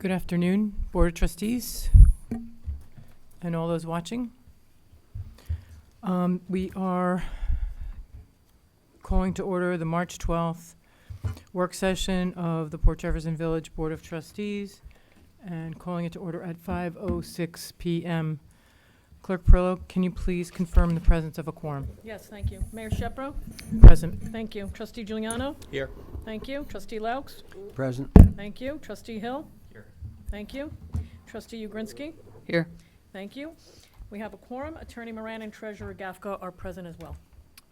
Good afternoon, Board of Trustees, and all those watching. We are calling to order the March 12th work session of the Port Jefferson Village Board of Trustees and calling it to order at 5:06 p.m. Clerk Perillo, can you please confirm the presence of a quorum? Yes, thank you. Mayor Shepro? Present. Thank you. Trustee Giuliano? Here. Thank you. Trustee Laux? Present. Thank you. Trustee Hill? Here. Thank you. Trustee Ugrinsky? Here. Thank you. We have a quorum. Attorney Moran and Treasurer Gafka are present as well.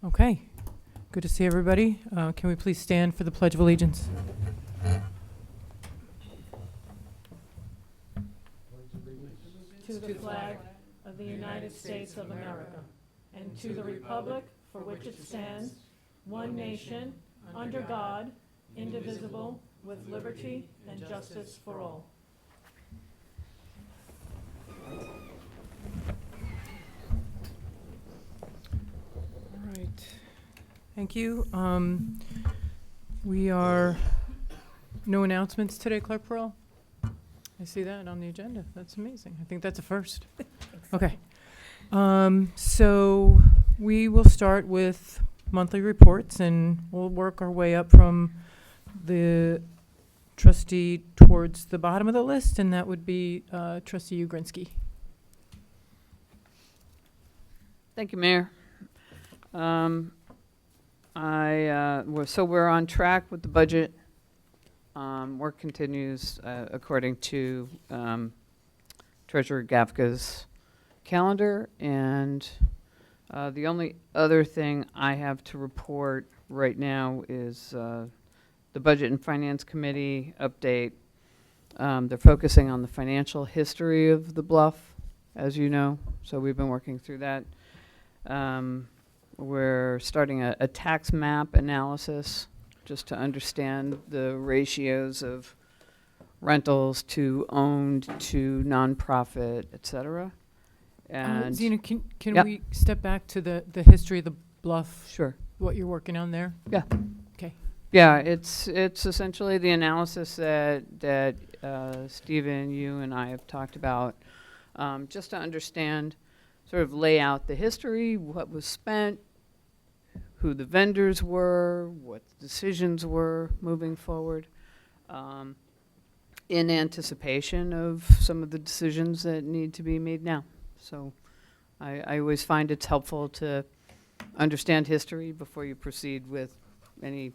Okay. Good to see everybody. Can we please stand for the Pledge of Allegiance? To the flag of the United States of America and to the republic for which it stands, one nation, under God, indivisible, with liberty and justice for all. All right. Thank you. We are, no announcements today, Clerk Pearl? I see that on the agenda. That's amazing. I think that's a first. Okay. So we will start with monthly reports and we'll work our way up from the trustee towards the bottom of the list, and that would be Trustee Ugrinsky. Thank you, Mayor. So we're on track with the budget. Work continues according to Treasurer Gafka's calendar, and the only other thing I have to report right now is the Budget and Finance Committee update. They're focusing on the financial history of the Bluff, as you know, so we've been working through that. We're starting a tax map analysis just to understand the ratios of rentals to owned to nonprofit, et cetera. And Zena, can Yep. we step back to the history of the Bluff, sure. what you're working on there? Yeah. Okay. Yeah, it's essentially the analysis that Stephen, you and I have talked about, just to understand, sort of lay out the history, what was spent, who the vendors were, what the decisions were moving forward, in anticipation of some of the decisions that need to be made now. So I always find it's helpful to understand history before you proceed with any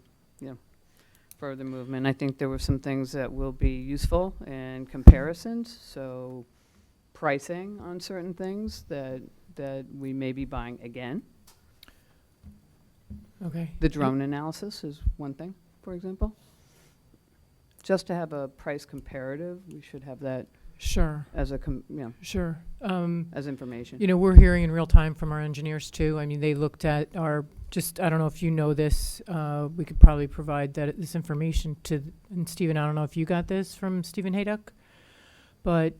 further movement. I think there were some things that will be useful in comparisons, so pricing on certain things that we may be buying again. Okay. The drone analysis is one thing, for example. Just to have a price comparative, we should have that Sure. as a Sure. as information. You know, we're hearing in real time from our engineers too. I mean, they looked at our, I don't know if you know this, we could probably provide this information and Stephen, I don't know if you got this from Stephen Hayduck, but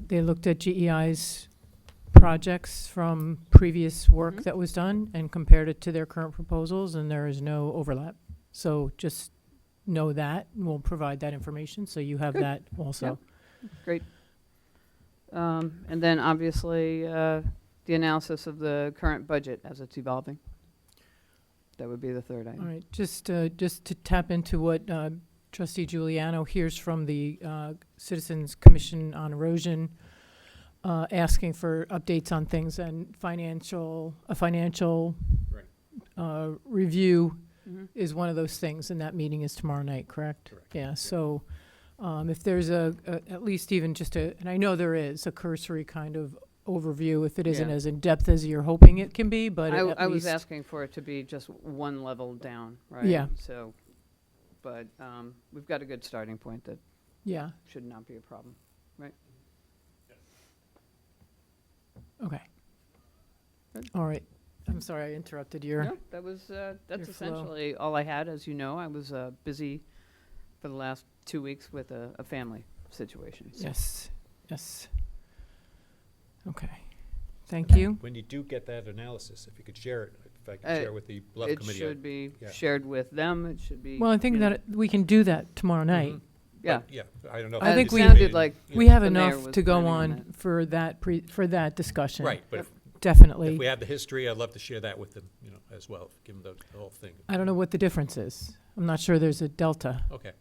they looked at GEI's projects from previous work that was done and compared it to their current proposals, and there is no overlap. So just know that, and we'll provide that information, so you have Good. that also. Yep. Great. And then obviously the analysis of the current budget as it's evolving. That would be the third item. All right, just to tap into what Trustee Giuliano hears from the Citizens Commission on Erosion, asking for updates on things and a financial Right. review Mm-hmm. is one of those things, and that meeting is tomorrow night, correct? Correct. Yeah, so if there's at least even just and I know there is a cursory kind of overview, if it isn't Yeah. as in-depth as you're hoping it can be, but at I was least- asking for it to be just one level down, right? Yeah. So, but we've got a good starting point that Yeah, should not be a problem. okay. Good. All right. I'm sorry I interrupted your... No, that was that's your flow. essentially all I had. As you know, I was busy for the last 2 weeks with a family situation. So. Yes, yes. Okay. Thank you. When you do get that analysis, if you could share it, if I could share with the Bluff It Committee. should be yeah. shared with them. It should be. Well, I think you know, that we can do that tomorrow night. Yeah. But, yeah, I don't know. if I it think needs we- to Sounded be, like you We know, have the mayor enough was to go planning on on that. for that for that discussion. Right, but Yep. if Definitely. we have the history, I'd love to share that with them, you know, as well, give them the whole thing. I don't know what the difference is. I'm not sure there's a delta. Okay,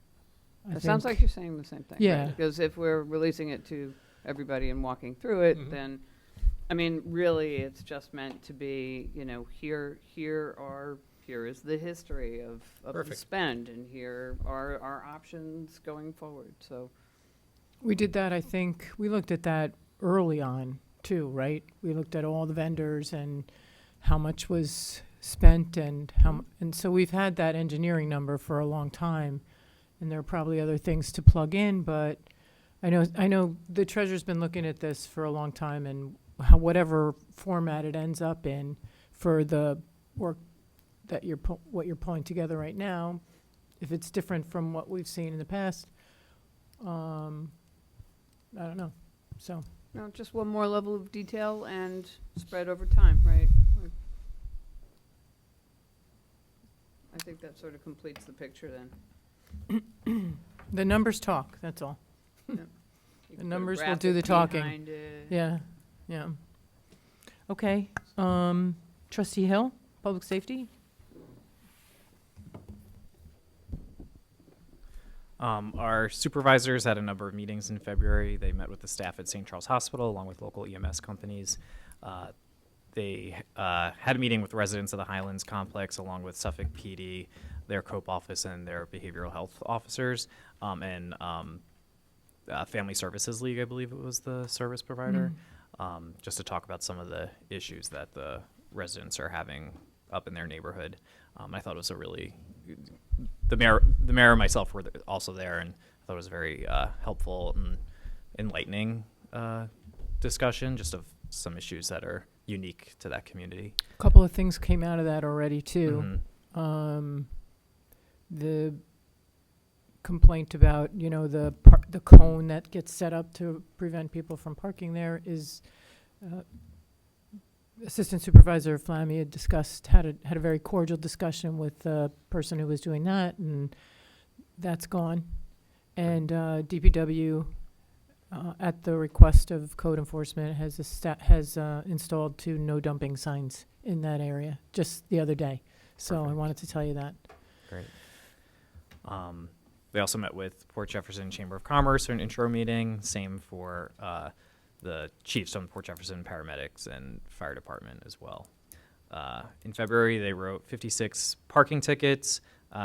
I It sounds think. like you're saying the same thing. right? Yeah. Because if we're releasing it to everybody and walking through it, Mhm. then, I mean, really, it's just meant to be, here is the history of the Perfect. spend, and here are our options going forward, so. We did that, I think, we looked at that early on too, right? We looked at all the vendors and how much was spent and and so we've had that engineering number for a long time. And there are probably other things to plug in, but I know the treasurer's been looking at this for a long time, and whatever format it ends up in for the work that what you're pulling together right now, if it's different from what we've seen in the past, I don't know. So, No, just one more level of detail and spread over time, right? I think that sort of completes the picture then. the numbers talk, that's all. You The can put a numbers will do the graphic talking. behind it. Yeah, yeah. Okay, Trustee Hill, Public Safety? Our supervisors had a number of meetings in February. They met with the staff at St. Charles Hospital along with local EMS companies. They had a meeting with residents of the Highlands complex along with Suffolk PD, their COPE office, and their behavioral health officers, and Family Services League, I believe it was the service provider, just to talk about some of the issues that the residents are having up in their neighborhood. I thought it was a really the mayor and myself were also there, and I thought it was a very helpful and enlightening discussion just of some issues that are unique to that community. A couple of things came out of that already too. Mhm. The complaint about, the cone that gets set up to prevent people from parking there is, Assistant Supervisor Flammey had a very cordial discussion with the person who was doing that, and that's gone. And DPW, at the request of code enforcement, has installed 2 no dumping signs in that area just the other day. So I Perfect. wanted to tell you that. Great. They also met with Port Jefferson Chamber of Commerce for an intro meeting. Same for the chiefs from Port Jefferson paramedics and fire department as well. In February, they wrote 56 parking tickets.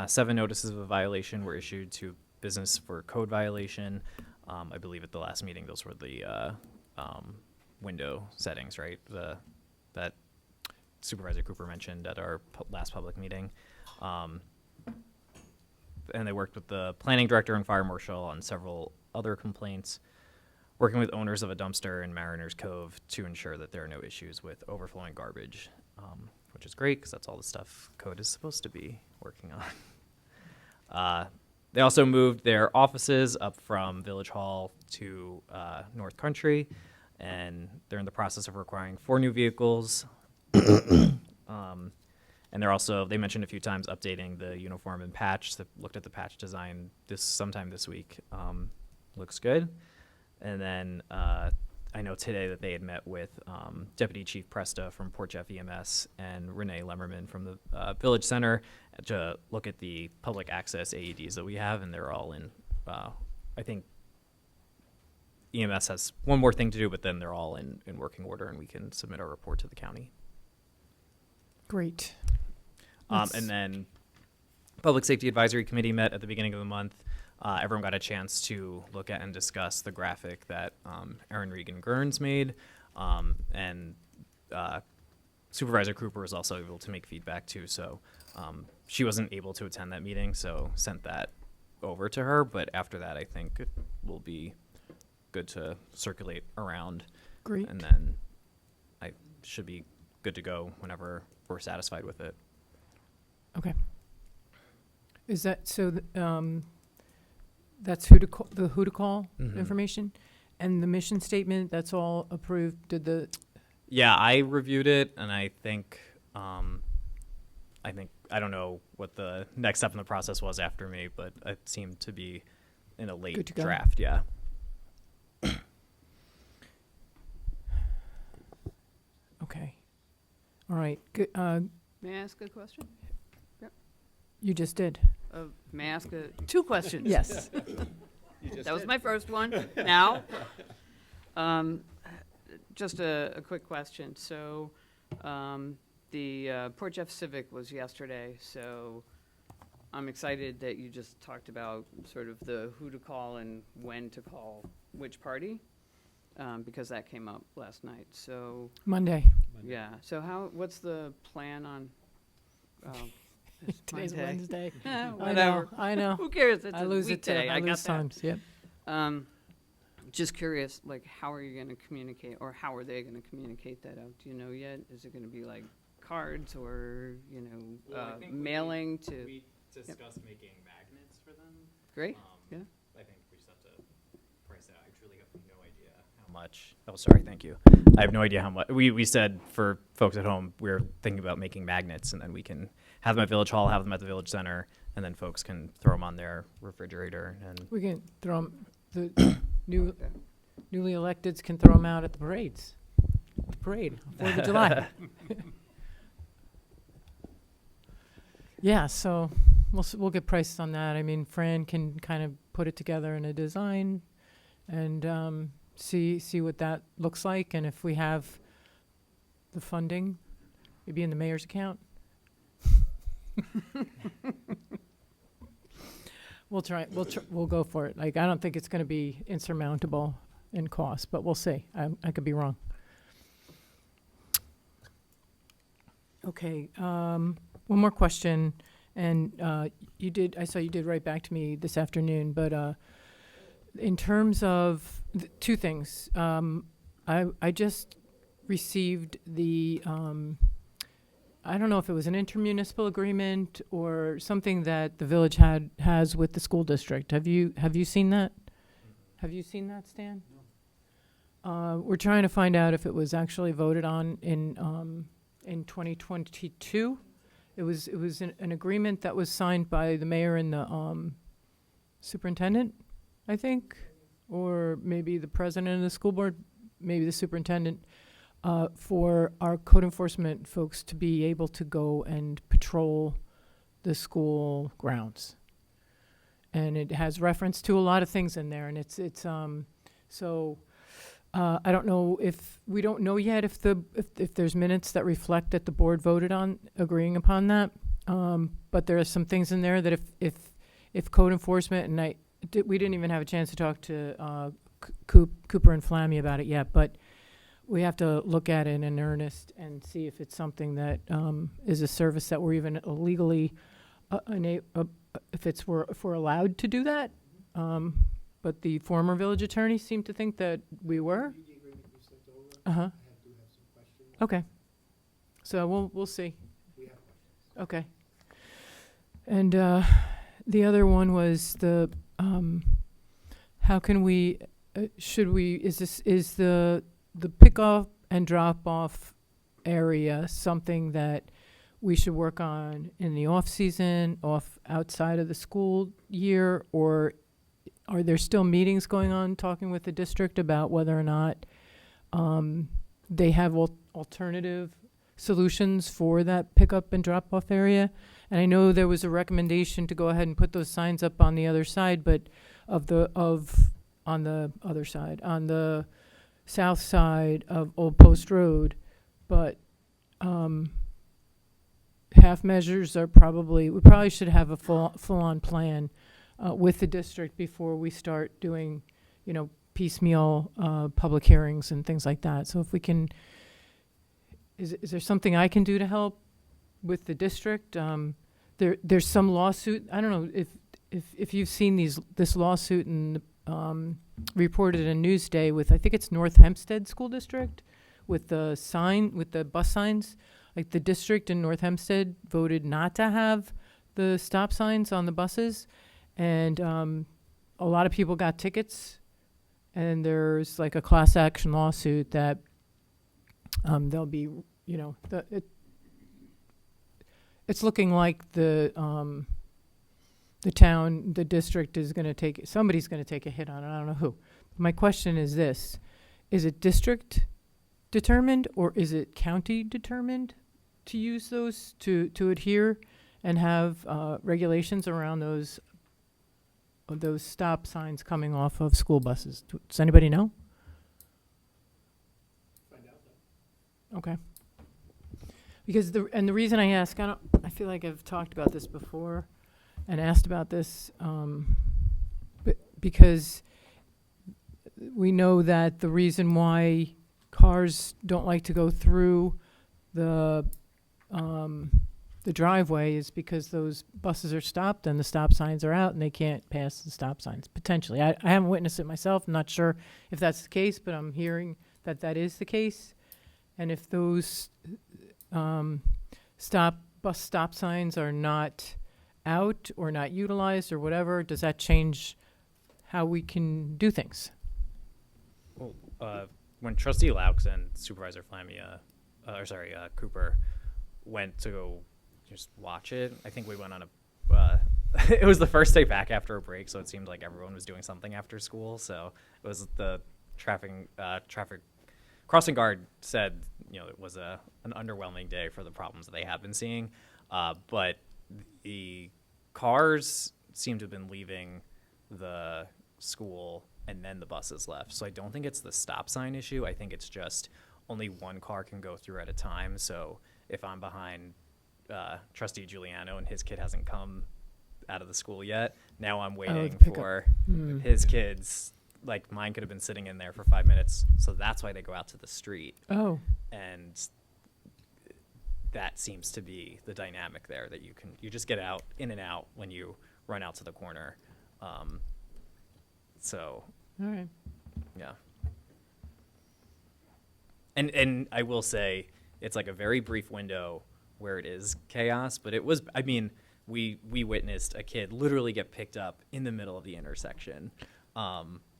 7 notices of a violation were issued to business for code violation. I believe at the last meeting, those were the window settings, right? That Supervisor Cooper mentioned at our last public meeting. And they worked with the planning director and fire marshal on several other complaints, working with owners of a dumpster in Mariners Cove to ensure that there are no issues with overflowing garbage, which is great because that's all the stuff code is supposed to be working on. They also moved their offices up from Village Hall to North Country, and they're in the process of acquiring 4 new vehicles. And they mentioned a few times updating the uniform and patch. They looked at the patch design sometime this week. Looks good. And then I know today that they had met with Deputy Chief Presta from Port Jeff EMS and Renee Lemmerman from the Village Center to look at the public access AEDs that we have, and they're all in. I think EMS has one more thing to do, but then they're all in working order, and we can submit our report to the county. Great. And then Public Safety Advisory Committee met at the beginning of the month. Everyone got a chance to look at and discuss the graphic that Erin Regan-Gerns made. And Supervisor Cooper was also able to make feedback too. So she wasn't able to attend that meeting, so sent that over to her. But after that, I think it will be good to circulate around. Great. And then I should be good to go whenever we're satisfied with it. Okay. Is that so? That's who to call Mhm. information, and the mission statement. That's all approved. Yeah, I reviewed it, and I think I don't know what the next step in the process was after me, but it seemed to be in a late Good to go. draft. Yeah. Okay. All right. Good. May I ask a question? You just did. May I ask two questions? Yes. That was my first one. Now, just a quick question. So, the Port Jeff Civic was yesterday, so I'm excited that you just talked about sort of the who to call and when to call which party, because that came up last night. So, Monday. yeah. So what's the plan on? It's Today's Monday. Wednesday. Whatever. I know. Who cares? It's I a lose it too. weekday. I got lose that. times. Yep. Just curious, like, how are you going to communicate, or how are they going to communicate that out? Do you know yet? Is it going to be like cards, or mailing to? We discussed making magnets for them. Great. Yeah. I think we just have to price it out. I truly have no idea how much. Oh, sorry. Thank you. I have no idea how much. We said for folks at home, we're thinking about making magnets, and then we can have them at Village Hall, have them at the Village Center, and then folks can throw them on their refrigerator. And We can throw 'em- the newly electeds can throw them out at the parades. The parade, 4th of July. Yeah, so we'll get prices on that. I mean, Fran can kind of put it together in a design and see what that looks like, and if we have the funding, maybe in the mayor's account. We'll try. We'll go for it. Like, I don't think it's going to be insurmountable in cost, but we'll see. I could be wrong. Okay. One more question, and you did. I saw you did write back to me this afternoon, but in terms of two things, I just received the. I don't know if it was an intermunicipal agreement or something that the village has with the school district. Have you seen that? Have you seen that, Stan? No. We're trying to find out if it was actually voted on in 2022. It was an agreement that was signed by the mayor and the superintendent, I think, or maybe the president of the school board, maybe the superintendent. For our code enforcement folks to be able to go and patrol the school grounds. And it has reference to a lot of things in there, and it's so I don't know if we don't know yet if there's minutes that reflect that the board voted on agreeing upon that. But there are some things in there that if code enforcement, and we didn't even have a chance to talk to Cooper and Flammy about it yet, but we have to look at it in earnest and see if it's something that is a service that we're even legally if we're allowed to do that. But the former village attorney seemed to think that we were. Okay. So we'll see. Okay. And the other one was the how can we is the pick up and drop off area something that we should work on in the off season, outside of the school year, or are there still meetings going on talking with the district about whether or not they have alternative solutions for that pickup and drop off area? And I know there was a recommendation to go ahead and put those signs up on the other side, but on the other side, on the south side of Old Post Road, but half measures are we probably should have a full-on plan with the district before we start doing, piecemeal public hearings and things like that. So if we can, is there something I can do to help with the district? There's some lawsuit. I don't know if you've seen this lawsuit and reported in Newsday with, I think it's North Hempstead School District, with the bus signs. Like, the district in North Hempstead voted not to have the stop signs on the buses, and a lot of people got tickets, and there's like a class action lawsuit that they'll be, it's looking like the the town, the district is gonna take, somebody's gonna take a hit on it, I don't know who. My question is this, is it district determined or is it county determined to use those, to adhere and have regulations around those stop signs coming off of school buses? Does anybody know? Okay. Because the reason I ask, I feel like I've talked about this before and asked about this, but because we know that the reason why cars don't like to go through the driveway is because those buses are stopped and the stop signs are out and they can't pass the stop signs, potentially. I haven't witnessed it myself. I'm not sure if that's the case, but I'm hearing that that is the case. And if those bus stop signs are not out or not utilized or whatever, does that change how we can do things? Well, when Trustee Laux and Supervisor Flamia, Cooper went to go just watch it, I think we went on a, it was the first day back after a break, so it seemed like everyone was doing something after school. So it was the traffic crossing guard said, it was an underwhelming day for the problems that they have been seeing. But the cars seem to have been leaving the school and then the buses left. So I don't think it's the stop sign issue. I think it's just only one car can go through at a time. So if I'm behind Trustee Giuliano and his kid hasn't come out of the school yet, now I'm waiting for his kids. Like mine could have been sitting in there for 5 minutes. So that's why they go out to the street. Oh. And that seems to be the dynamic there, that you just get out in and out when you run out to the corner. So, all right. Yeah. And I will say it's like a very brief window where it is chaos, but it was, I mean, we witnessed a kid literally get picked up in the middle of the intersection.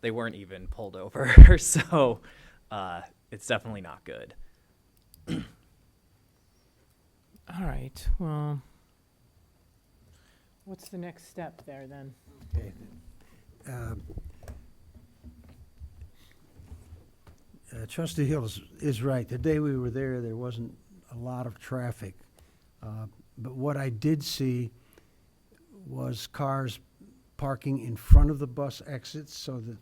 They weren't even pulled over, so it's definitely not good. All right, well, what's the next step there then? Okay. Trustee Hill is right. The day we were there wasn't a lot of traffic. But what I did see was cars parking in front of the bus exits so that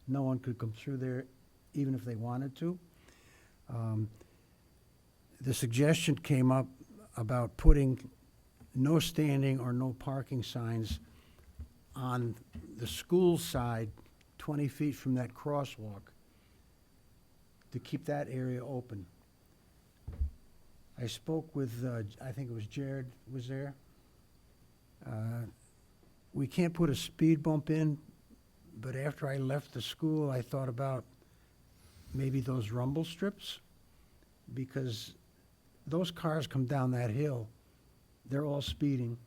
no one could come through there even if they wanted to. The suggestion came up about putting no standing or no parking signs on the school side 20 feet from that crosswalk to keep that area open. I spoke with, I think it was Jared was there. We can't put a speed bump in, but after I left the school, I thought about maybe those rumble strips, because those cars come down that hill, they're all speeding.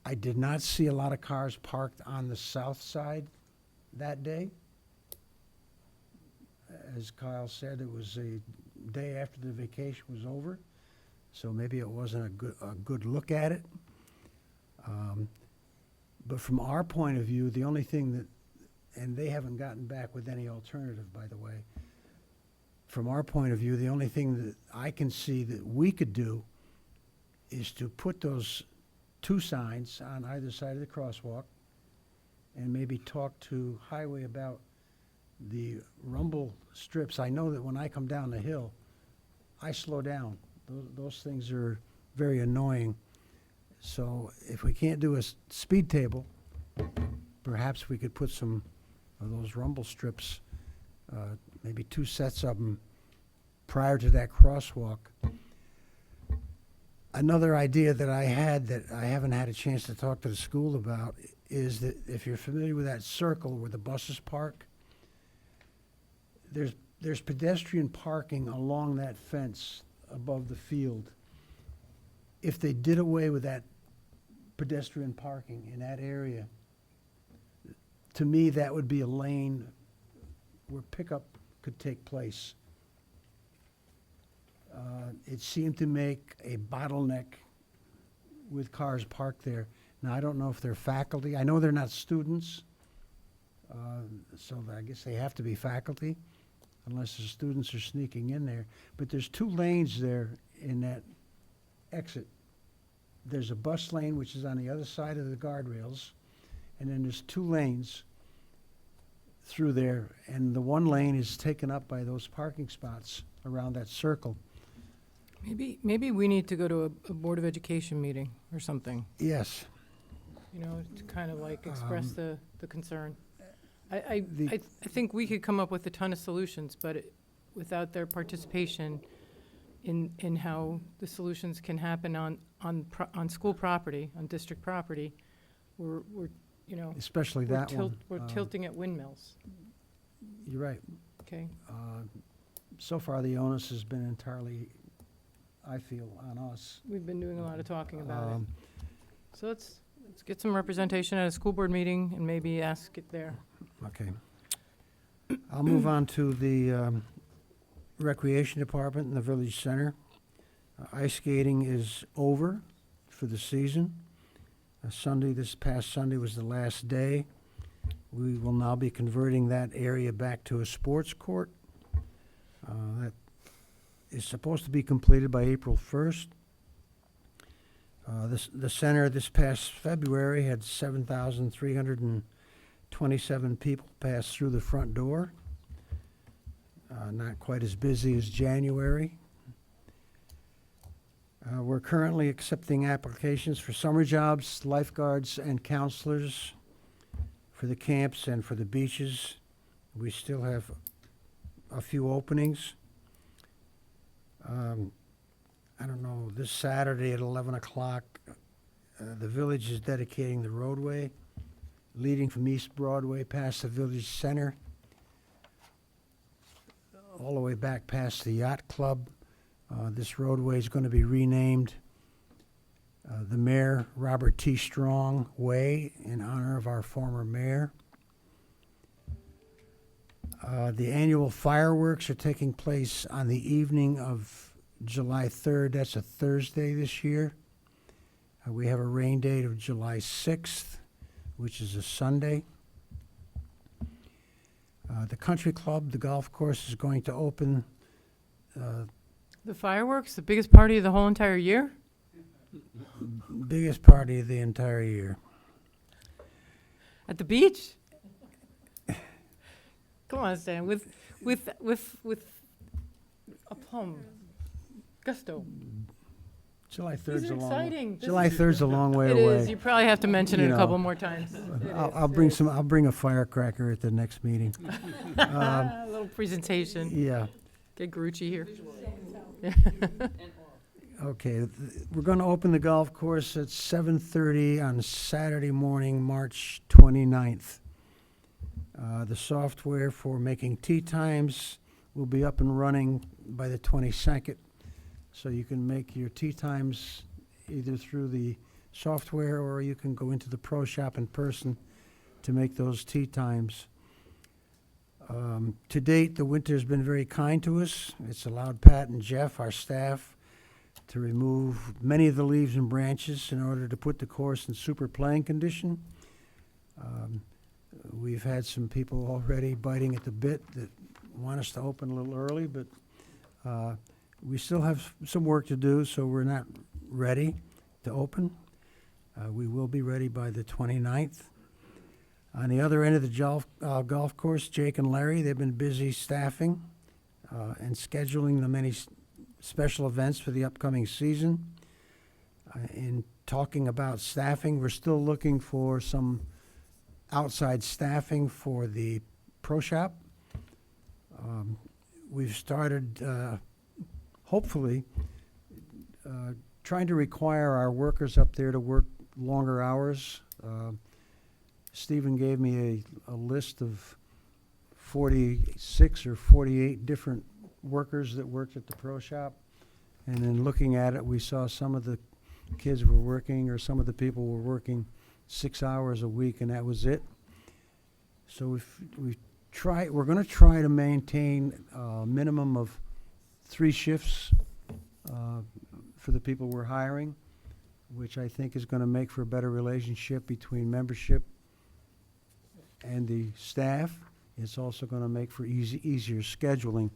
I did not see a lot of cars parked on the south side that day. As Kyle said, it was a day after the vacation was over, so maybe it wasn't a good look at it. But from our point of view, the only thing that, and they haven't gotten back with any alternative, by the way, from our point of view, the only thing that I can see that we could do is to put those two signs on either side of the crosswalk and maybe talk to Highway about the rumble strips. I know that when I come down the hill, I slow down. Those things are very annoying. So if we can't do a speed table, perhaps we could put some of those rumble strips, maybe 2 sets of them prior to that crosswalk. Another idea that I had that I haven't had a chance to talk to the school about is that if you're familiar with that circle where the buses park, there's pedestrian parking along that fence above the field. If they did away with that pedestrian parking in that area, to me, that would be a lane where pickup could take place. It seemed to make a bottleneck with cars parked there. Now, I don't know if they're faculty. I know they're not students, so I guess they have to be faculty unless the students are sneaking in there. But there's 2 lanes there in that exit. There's a bus lane, which is on the other side of the guardrails, and then there's 2 lanes through there, and the 1 lane is taken up by those parking spots around that circle. Maybe we need to go to a Board of Education meeting or something, Yes. you know, to kind of like express the concern. I The- think we could come up with a ton of solutions, but without their participation in how the solutions can happen on school property, on district property, we're you know, Especially that one. we're tilting at windmills, You're right. okay? So far, the onus has been entirely, I feel, on us. We've been doing a lot of talking about it. Um, So let's get some representation at a school board meeting and maybe ask it there. Okay. I'll move on to the Recreation Department in the Village Center. Ice skating is over for the season. This past Sunday was the last day. We will now be converting that area back to a sports court. That is supposed to be completed by April 1st. The center this past February had 7,327 people pass through the front door. Not quite as busy as January. We're currently accepting applications for summer jobs, lifeguards, and counselors for the camps and for the beaches. We still have a few openings. I don't know, this Saturday at 11 o'clock, the village is dedicating the roadway leading from East Broadway past the village center, all the way back past the yacht club. This roadway is going to be renamed the Mayor Robert T. Strong Way in honor of our former mayor. The annual fireworks are taking place on the evening of July 3rd. That's a Thursday this year. We have a rain date of July 6th, which is a Sunday. The country club, the golf course, is going to open. The fireworks, the biggest party of the whole entire year? Biggest party of the entire year. At the beach? Come on, Stan, with aplomb, gusto. July These 3rd's are a long. exciting. July 3rd's a long way It away. is. You probably have to mention You it a know. couple more times. I'll bring a firecracker at the next meeting. A little presentation. Yeah. Get Grucci here. Okay, we're going to open the golf course at 7:30 on Saturday morning, March 29th. The software for making tee times will be up and running by the 22nd, so you can make your tee times either through the software or you can go into the pro shop in person to make those tee times. To date, the winter's been very kind to us. It's allowed Pat and Jeff, our staff, to remove many of the leaves and branches in order to put the course in super playing condition. We've had some people already biting at the bit that want us to open a little early, but we still have some work to do, so we're not ready to open. We will be ready by the 29th. On the other end of the golf course, Jake and Larry, they've been busy staffing and scheduling the many special events for the upcoming season. In talking about staffing, we're still looking for some outside staffing for the pro shop. We've started, hopefully, trying to require our workers up there to work longer hours. Stephen gave me a list of 46 or 48 different workers that worked at the pro shop. And then looking at it, we saw some of the kids were working, or some of the people were working 6 hours a week, and that was it. So we're going to try to maintain a minimum of 3 shifts for the people we're hiring. which I think is going to make for a better relationship between membership and the staff. It's also going to make for easier scheduling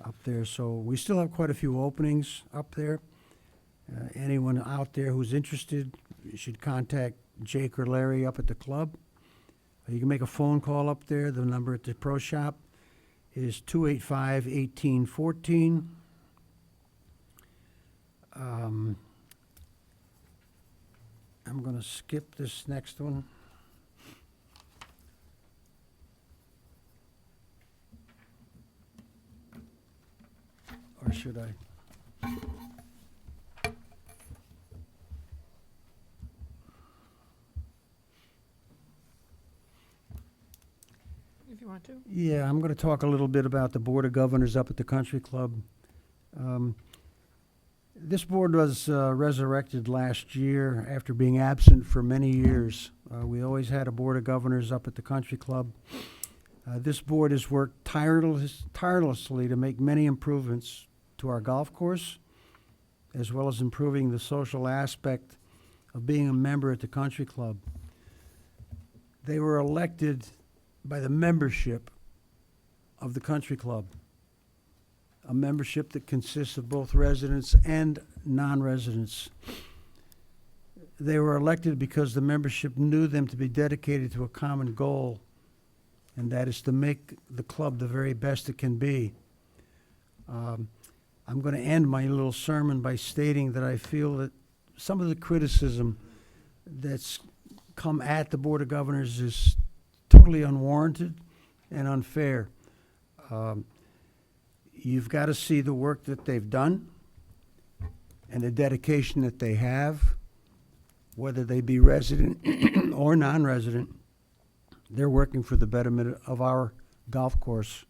up there. So we still have quite a few openings up there. Anyone out there who's interested, you should contact Jake or Larry up at the club. You can make a phone call up there. The number at the pro shop is 285-1814. I'm going to skip this next one. Or should I? If you want to. Yeah, I'm going to talk a little bit about the Board of Governors up at the Country Club. This board was resurrected last year after being absent for many years. We always had a Board of Governors up at the Country Club. This board has worked tirelessly to make many improvements to our golf course, as well as improving the social aspect of being a member at the Country Club. They were elected by the membership of the Country Club, a membership that consists of both residents and non-residents. They were elected because the membership knew them to be dedicated to a common goal, and that is to make the club the very best it can be. I'm going to end my little sermon by stating that I feel that some of the criticism that's come at the Board of Governors is totally unwarranted and unfair. You've got to see the work that they've done and the dedication that they have, whether they be resident or non-resident. They're working for the betterment of our golf course.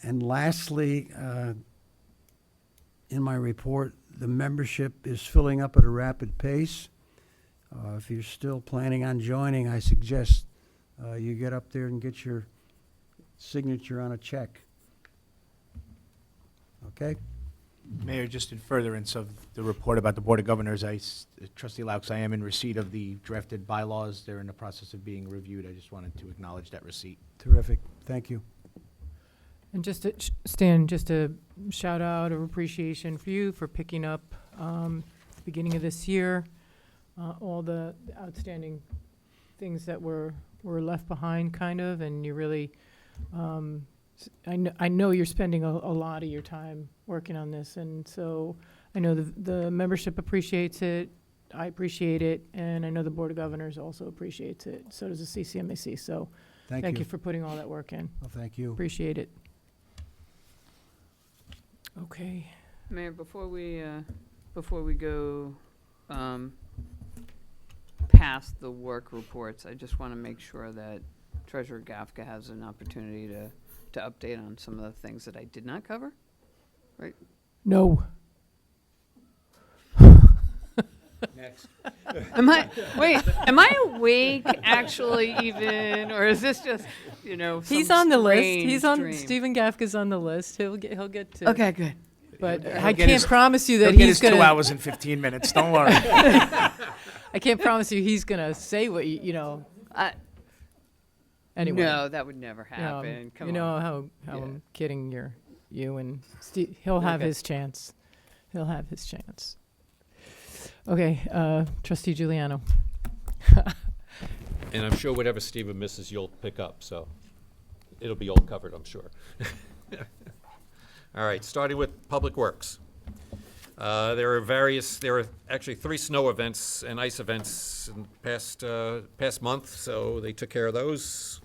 And lastly, in my report, the membership is filling up at a rapid pace. If you're still planning on joining, I suggest you get up there and get your signature on a check. Okay? Mayor, just in furtherance of the report about the Board of Governors, Trustee Laux, I am in receipt of the drafted bylaws. They're in the process of being reviewed. I just wanted to acknowledge that receipt. Terrific. Thank you. And just to, Stan, just a shout out of appreciation for you for picking up the beginning of this year, all the outstanding things that were left behind, kind of, and you really, I know you're spending a lot of your time working on this, and so I know the membership appreciates it, I appreciate it, and I know the Board of Governors also appreciates it, so does the CCMAC, so thank you for putting all that work in. Well, thank you. Appreciate it. Okay. Mayor, before we go past the work reports, I just want to make sure that Treasurer Gafka has an opportunity to update on some of the things that I did not cover. Right? No. Next. Am I awake actually even, or is this just, He's some on the list. strange He's on, dream? Stephen Gafka's on the list. He'll get to. Okay, good. But He'll I get can't his- promise you He'll that get he's his 2 gonna. hours and 15 minutes, don't worry. I can't promise you he's gonna say what you know. Anyway. No, that would never you know, happen. Come you know on. how Yeah. I'm kidding you and Steve. He'll have Okay. his chance. He'll have his chance. Okay, Trustee Giuliano. And I'm sure whatever Stephen misses, you'll pick up, so it'll be all covered, I'm sure. All right, starting with Public Works. There are actually 3 snow events and ice events in the past month, so they took care of those.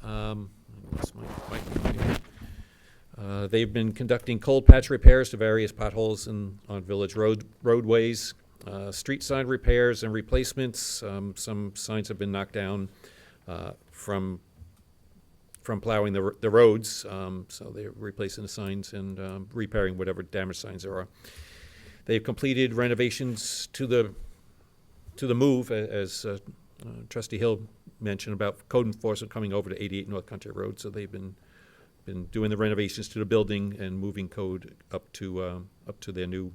What's they've been conducting cold patch repairs to various potholes on village roadways, street sign repairs and replacements. Some signs have been knocked down from plowing the roads, so they're replacing the signs and repairing whatever damaged signs there are. They've completed renovations to the move, as Trustee Hill mentioned about code enforcement coming over to 88 North Country Road, so they've been been doing the renovations to the building and moving code up to their new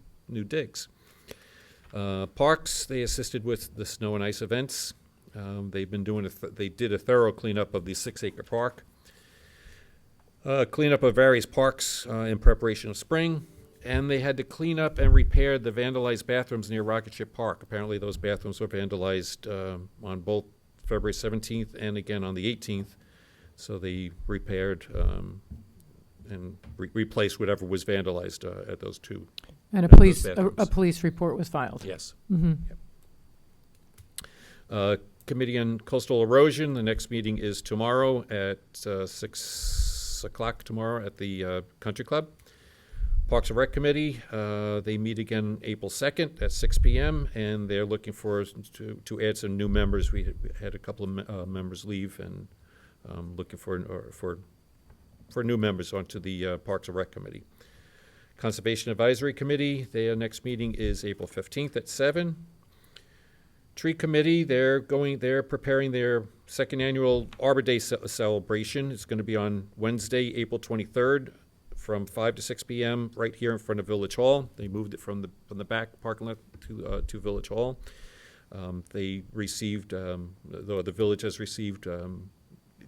digs. Parks, they assisted with the snow and ice events. They've been doing they did a thorough cleanup of the 6-acre park. Cleanup of various parks in preparation of spring, and they had to clean up and repair the vandalized bathrooms near Rocket Ship Park. Apparently those bathrooms were vandalized on both February 17th and again on the 18th. So they repaired and replaced whatever was vandalized at those two. And a those police bathrooms. police report was filed. Yes. Mm-hmm. Committee on Coastal Erosion, the next meeting is tomorrow at 6 o'clock tomorrow at the Country Club. Parks and Rec Committee, they meet again April 2nd at 6 p.m. and they're looking for us to add some new members. We had a couple of members leave and looking for new members onto the Parks and Rec Committee. Conservation Advisory Committee, their next meeting is April 15th at 7. Tree Committee, they're preparing their second annual Arbor Day celebration. It's going to be on Wednesday, April 23rd, from 5 to 6 p.m. right here in front of Village Hall. They moved it from the back parking lot to Village Hall. They received the village has received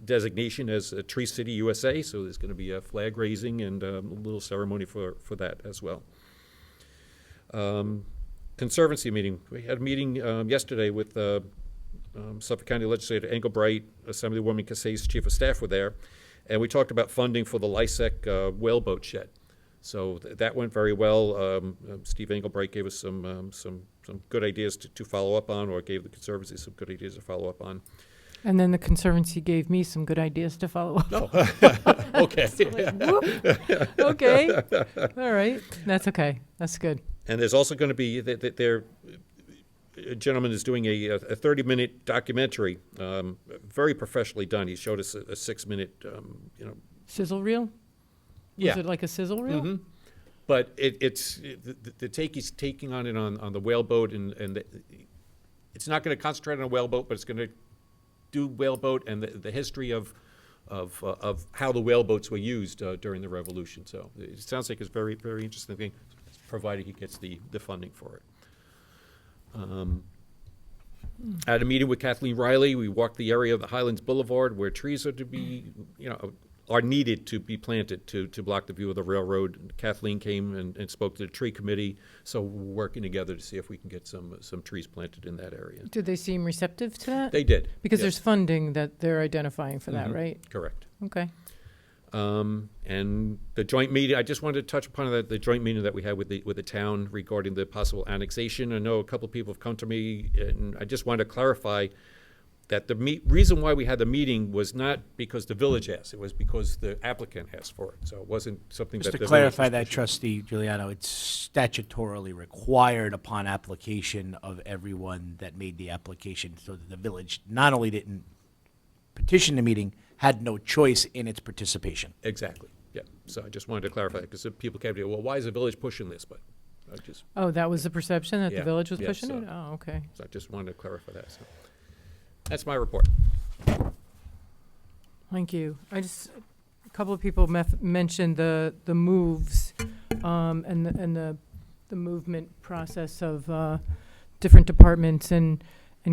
designation as a Tree City USA, so there's going to be a flag raising and a little ceremony for that as well. Conservancy meeting. We had a meeting yesterday with Suffolk County Legislator Engelbright, Assemblywoman Casay's Chief of Staff were there, and we talked about funding for the Lysek whaleboat shed. So that went very well. Steve Engelbright gave us some good ideas to follow up on, or gave the Conservancy some good ideas to follow up on. And then the Conservancy gave me some good ideas to follow up. No. Okay. Okay. All right. That's okay. That's good. And there's also going to be, a gentleman is doing a 30-minute documentary, very professionally done. He showed us a 6-minute, Sizzle reel? Yeah. Was it like a sizzle reel? Mm-hmm. But the take he's taking on it on the whaleboat, and it's not going to concentrate on a whaleboat, but it's going to do whaleboat and the history of how the whaleboats were used during the Revolution. So it sounds like it's a very, very interesting thing, provided he gets the funding for it. At a meeting with Kathleen Riley, we walked the area of the Highlands Boulevard where trees are to be, are needed to be planted to block the view of the railroad. And Kathleen came and spoke to the tree committee, so we're working together to see if we can get some trees planted in that area. Did they seem receptive to that? They did. Because yes. there's funding that they're identifying for that, right? Correct. Okay. And the joint meeting, I just wanted to touch upon the joint meeting that we had with the town regarding the possible annexation. I know a couple of people have come to me, and I just wanted to clarify that the reason why we had the meeting was not because the village asked, it was because the applicant asked for it. So it wasn't something Just that to the clarify village that, was pushing. Trustee Giuliano, it's statutorily required upon application of everyone that made the application, so that the village not only didn't petition the meeting, had no choice in its participation. Exactly, yeah. So I just wanted to clarify, because people came to me, well, why is the village pushing this? But I just, Oh, that was the perception that Yeah, the village was yeah, pushing so- it? Oh, okay. so I just wanted to clarify that. So that's my report. Thank you. A couple of people mentioned the moves and the movement process of different departments, and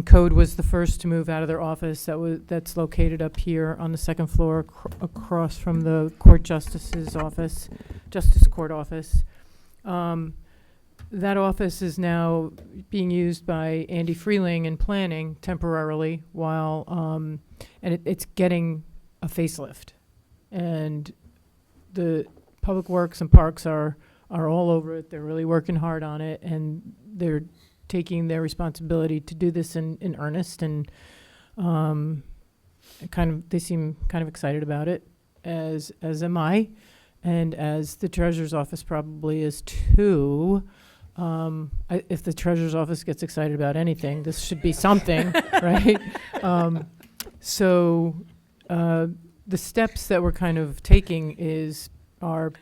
Code was the first to move out of their office that's located up here on the second floor across from the court justice's office, justice court office. That office is now being used by Andy Freeling in planning temporarily while, and it's getting a facelift. And the Public Works and Parks are all over it. They're really working hard on it, and they're taking their responsibility to do this in earnest, and they seem kind of excited about it, as am I, and as the treasurer's office probably is too. If the treasurer's office gets excited about anything, this should be something, right? So the steps that we're kind of taking are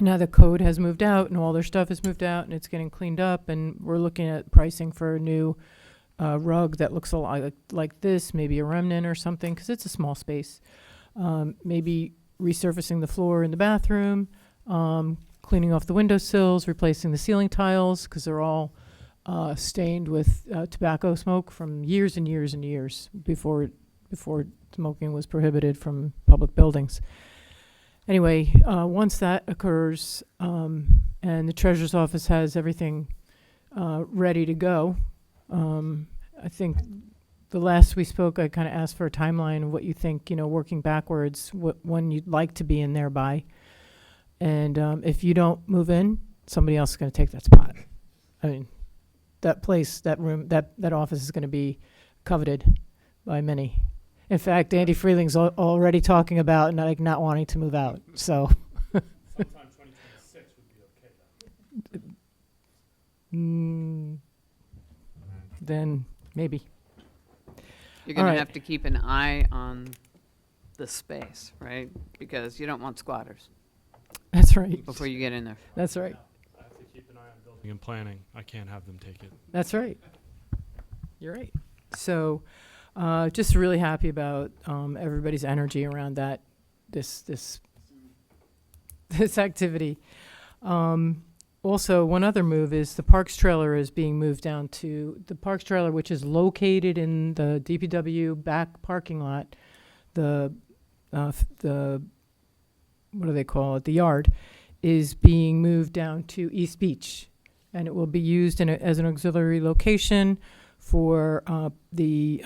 now the Code has moved out and all their stuff has moved out and it's getting cleaned up, and we're looking at pricing for a new rug that looks a lot like this, maybe a remnant or something, because it's a small space. Maybe resurfacing the floor in the bathroom, cleaning off the windowsills, replacing the ceiling tiles, because they're all stained with tobacco smoke from years and years and years before smoking was prohibited from public buildings. Anyway, once that occurs, and the treasurer's office has everything ready to go, I think the last we spoke, I kind of asked for a timeline of what you think, working backwards, when you'd like to be in there by. And if you don't move in, somebody else is going to take that spot. I mean, that place, that room, that office is going to be coveted by many. In fact, Andy Freeling's already talking about not wanting to move out. So. Sometime 2026 would be okay then. Then maybe. You're going All to right. have to keep an eye on the space, right? Because you don't want squatters That's right. before you get in there. That's right. I have to keep an eye on building and planning. I can't have them take it. That's right. You're right. So, just really happy about everybody's energy around this activity. Also, one other move is the Parks trailer is being moved down to the Parks trailer, which is located in the DPW back parking lot. The what do they call it? The yard is being moved down to East Beach, and it will be used as an auxiliary location for the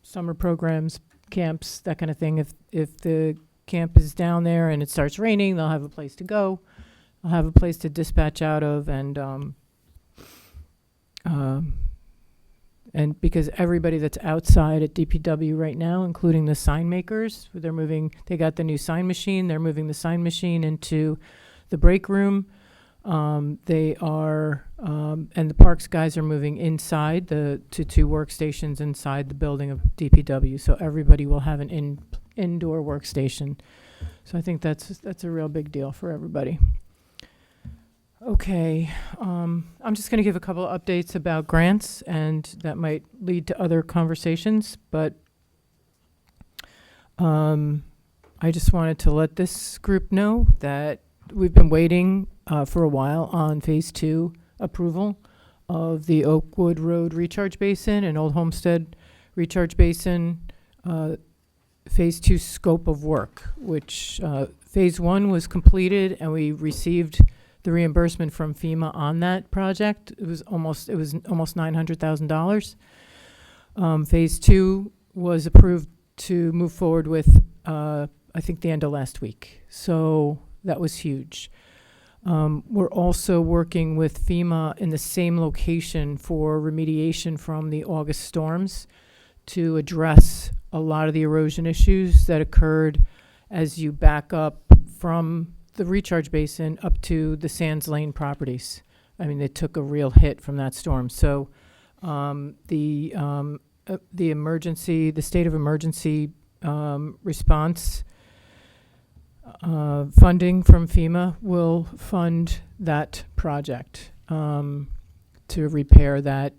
summer programs, camps, that kind of thing. If the camp is down there and it starts raining, they'll have a place to go. They'll have a place to dispatch out of, and because everybody that's outside at DPW right now, including the sign makers, they got the new sign machine. They're moving the sign machine into the break room. They are, and the parks guys are moving inside to two workstations inside the building of DPW. So everybody will have an indoor workstation. So I think that's a real big deal for everybody. Okay, I'm just going to give a couple of updates about grants, and that might lead to other conversations, but I just wanted to let this group know that we've been waiting for a while on Phase 2 approval of the Oakwood Road Recharge Basin and Old Homestead Recharge Basin Phase 2 scope of work, which Phase 1 was completed, and we received the reimbursement from FEMA on that project. It was almost $900,000. Phase 2 was approved to move forward with, I think, the end of last week. So that was huge. We're also working with FEMA in the same location for remediation from the August storms to address a lot of the erosion issues that occurred as you back up from the recharge basin up to the Sands Lane properties. I mean, they took a real hit from that storm. So the state of emergency response funding from FEMA will fund that project to repair that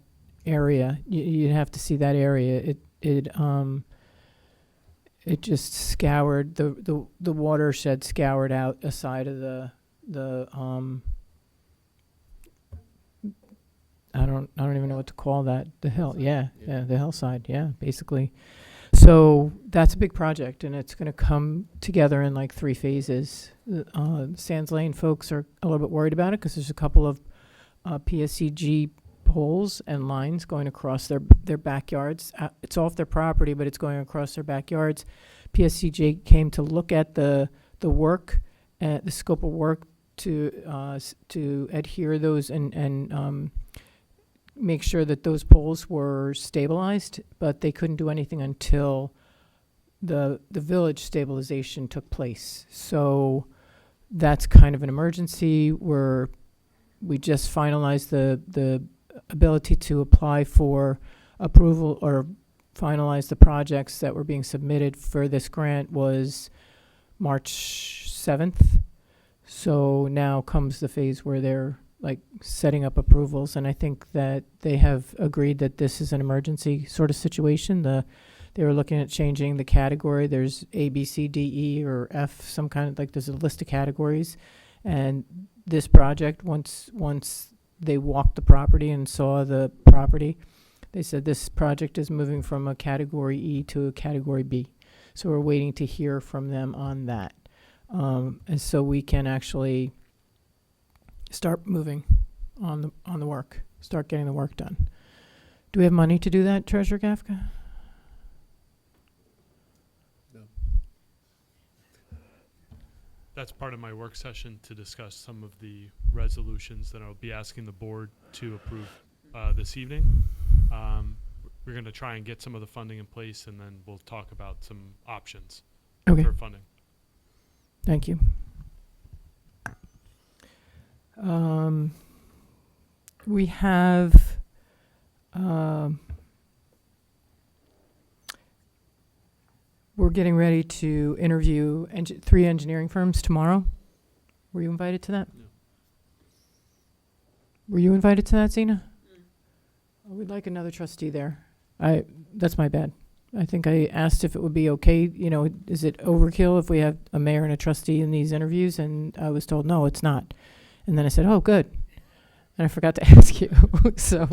area. You have to see that area. It just scoured the watershed, scoured out a side of the I don't even know what to call that. The hill, the hillside, basically. So that's a big project, and it's going to come together in like 3 phases. Sands Lane folks are a little bit worried about it because there's a couple of PSCG poles and lines going across their backyards. It's off their property, but it's going across their backyards. PSCG came to look at the work, the scope of work to adhere those and make sure that those poles were stabilized, but they couldn't do anything until the village stabilization took place. So that's kind of an emergency where we just finalized the ability to apply for approval or finalize the projects that were being submitted for this grant was March 7th. So now comes the phase where they're like setting up approvals, and I think that they have agreed that this is an emergency sort of situation. The They were looking at changing the category. There's A, B, C, D, E, or F, some kind of, like, there's a list of categories. And this project, once they walked the property and saw the property, they said this project is moving from a category E to a category B. So we're waiting to hear from them on that. And so we can actually start moving on the work, start getting the work done. Do we have money to do that, Treasurer Gafka? That's part of my work session to discuss some of the resolutions that I'll be asking the board to approve this evening. We're going to try and get some of the funding in place, and then we'll talk about some options Okay, for funding. thank you. We have we're getting ready to interview 3 engineering firms tomorrow. Were you invited to that? No. Were you invited to that, Zena? Oh, we'd like another trustee there. That's my bad. I think I asked if it would be okay, is it overkill if we have a mayor and a trustee in these interviews? And I was told, no, it's not. And then I said, oh, good. And I forgot to ask you. So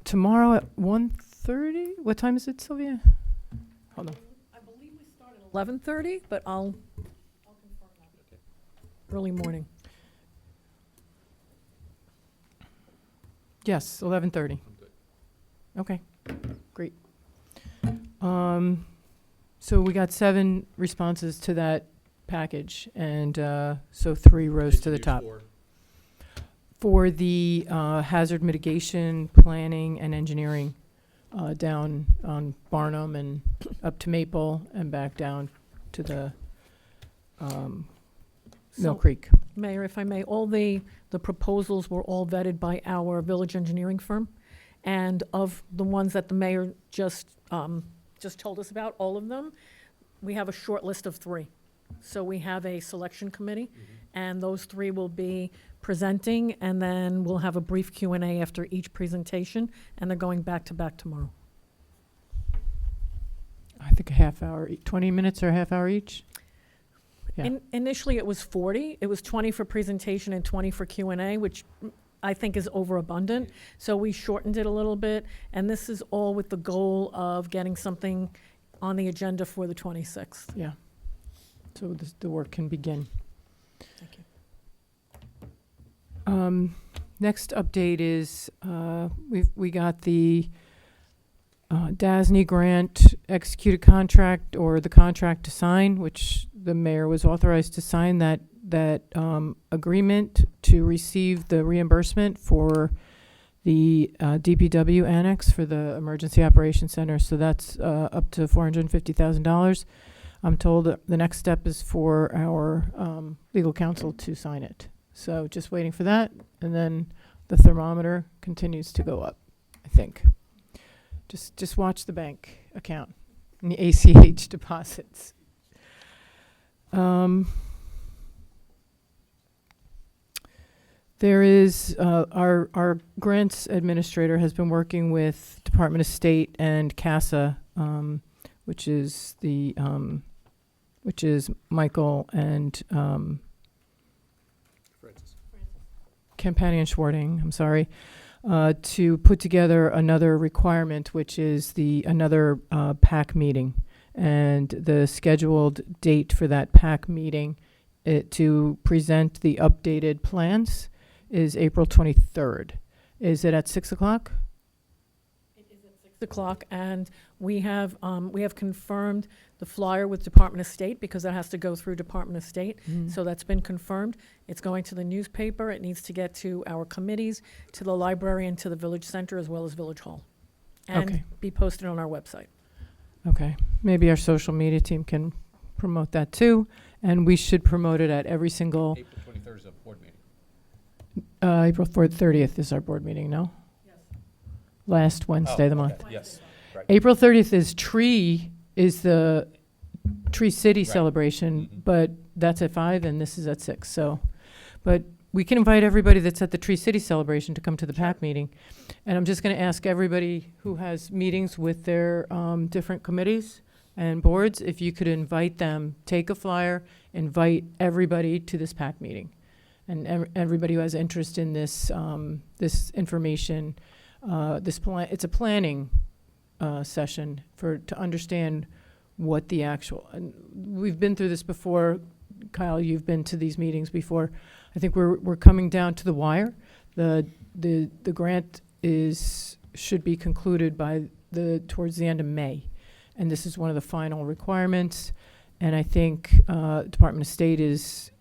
tomorrow at 1:30? What time is it, Sylvia? Hold on. I believe we start at 11:30, but I'll confirm that. Early morning. Yes, 11:30. Okay, great. So we got 7 responses to that package, and so 3 rose to the top. For the hazard mitigation, planning, and engineering down on Barnum and up to Maple and back down to the Mill So, Creek. Mayor, if I may, all the proposals were all vetted by our village engineering firm. And of the ones that the mayor just told us about, all of them, we have a short list of 3. So we have a selection committee, and those 3 will be presenting, and then we'll have a brief Q&A after each presentation, and they're going back to back tomorrow. I think a half hour, 20 minutes or a half hour each? Yeah. Initially, it was 40. It was 20 for presentation and 20 for Q&A, which I think is overabundant. So we shortened it a little bit, and this is all with the goal of getting something on the agenda for the 26th. Yeah. So the work can begin. Thank you. Next update is we got the DASNY grant executed contract, or the contract to sign, which the mayor was authorized to sign that agreement to receive the reimbursement for the DPW annex for the Emergency Operations Center. So that's up to $450,000. I'm told that the next step is for our legal counsel to sign it. So just waiting for that, and then the thermometer continues to go up, I think. Just watch the bank account and the ACH deposits. There is our grants administrator has been working with Department of State and CASA, which is Michael and Campani and Schwarting. I'm sorry. To put together another requirement, which is another PAC meeting. And the scheduled date for that PAC meeting to present the updated plans is April 23rd. Is it at 6 o'clock? It is at 6 o'clock, and we have confirmed the flyer with Department of State, because that has to go through Department of State. So that's been confirmed. It's going to the newspaper. It needs to get to our committees, to the library, and to the village center, as well as Village Hall. And Okay. be posted on our website. Okay. Maybe our social media team can promote that too. And we should promote it at every single... April 23rd is a board meeting. April 30th is our board meeting, no? Yes. Last Wednesday of the month. Yes, right. April 30th is the Tree City Right. celebration, Mhm. but that's at 5 and this is at 6. So, but we can invite everybody that's at the Tree City celebration to come to the PAC meeting. And I'm just going to ask everybody who has meetings with their different committees and boards, if you could invite them, take a flyer, invite everybody to this PAC meeting. And everybody who has interest in this, this information, it's a planning session to understand what the actual, and we've been through this before. Kyle, you've been to these meetings before. I think we're coming down to the wire. The grant should be concluded by towards the end of May, and this is one of the final requirements. And I think Department of State is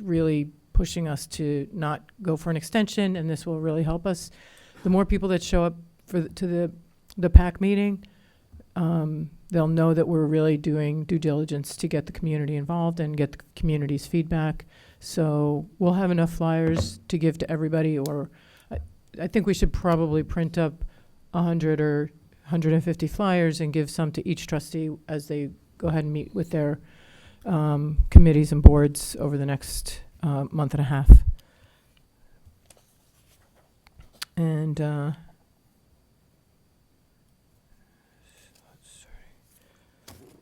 really pushing us to not go for an extension, and this will really help us. The more people that show up to the PAC meeting, they'll know that we're really doing due diligence to get the community involved and get the community's feedback. So we'll have enough flyers to give to everybody, or I think we should probably print up 100 or 150 flyers and give some to each trustee as they go ahead and meet with their committees and boards over the next month and a half. And